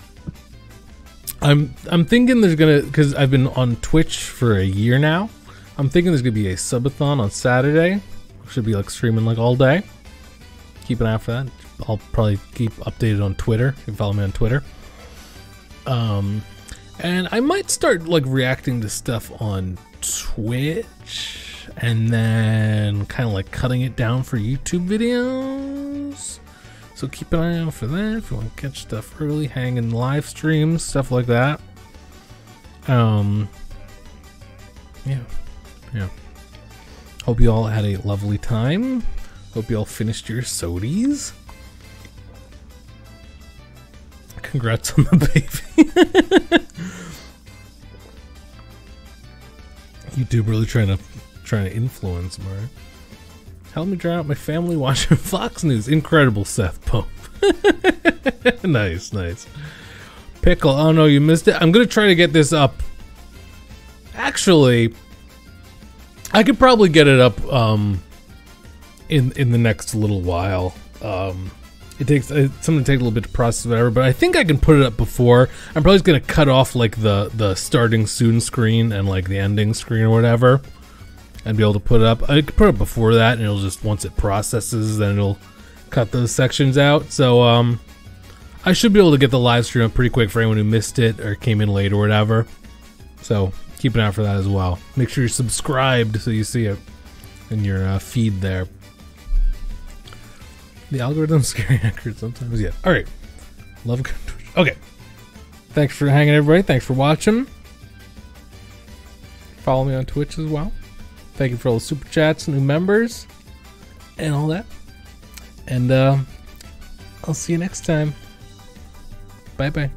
I'm thinking there's gonna, because I've been on Twitch for a year now, I'm thinking there's gonna be a subathon on Saturday. Should be like streaming like all day. Keep an eye out for that. I'll probably keep updated on Twitter. You can follow me on Twitter. And I might start like reacting to stuff on Twitch and then kind of like cutting it down for YouTube videos. So keep an eye out for that if you want to catch stuff early, hang in live streams, stuff like that. Yeah. Hope you all had a lovely time. Hope you all finished your sodies. Congrats on the baby. YouTube really trying to influence me. Right? Help me drown out my family watching Fox News. Incredible, Seth Pope. Nice, nice. Pickle. Oh no, you missed it. I'm gonna try to get this up. Actually, I could probably get it up in the next little while. It takes something to take a little bit to process, whatever. But I think I can put it up before. I'm probably just gonna cut off like the starting soon screen and like the ending screen or whatever, and be able to put it up. I could put it before that, and it'll just once it processes, then it'll cut those sections out. So I should be able to get the live stream up pretty quick for anyone who missed it or came in late or whatever. So keep an eye out for that as well. Make sure you're subscribed so you see it in your feed there. The algorithm's scary accurate sometimes. Yeah. All right. Love. Okay. Thanks for hanging, everybody. Thanks for watching. Follow me on Twitch as well. Thank you for all the super chats, new members, and all that. And I'll see you next time. Bye bye.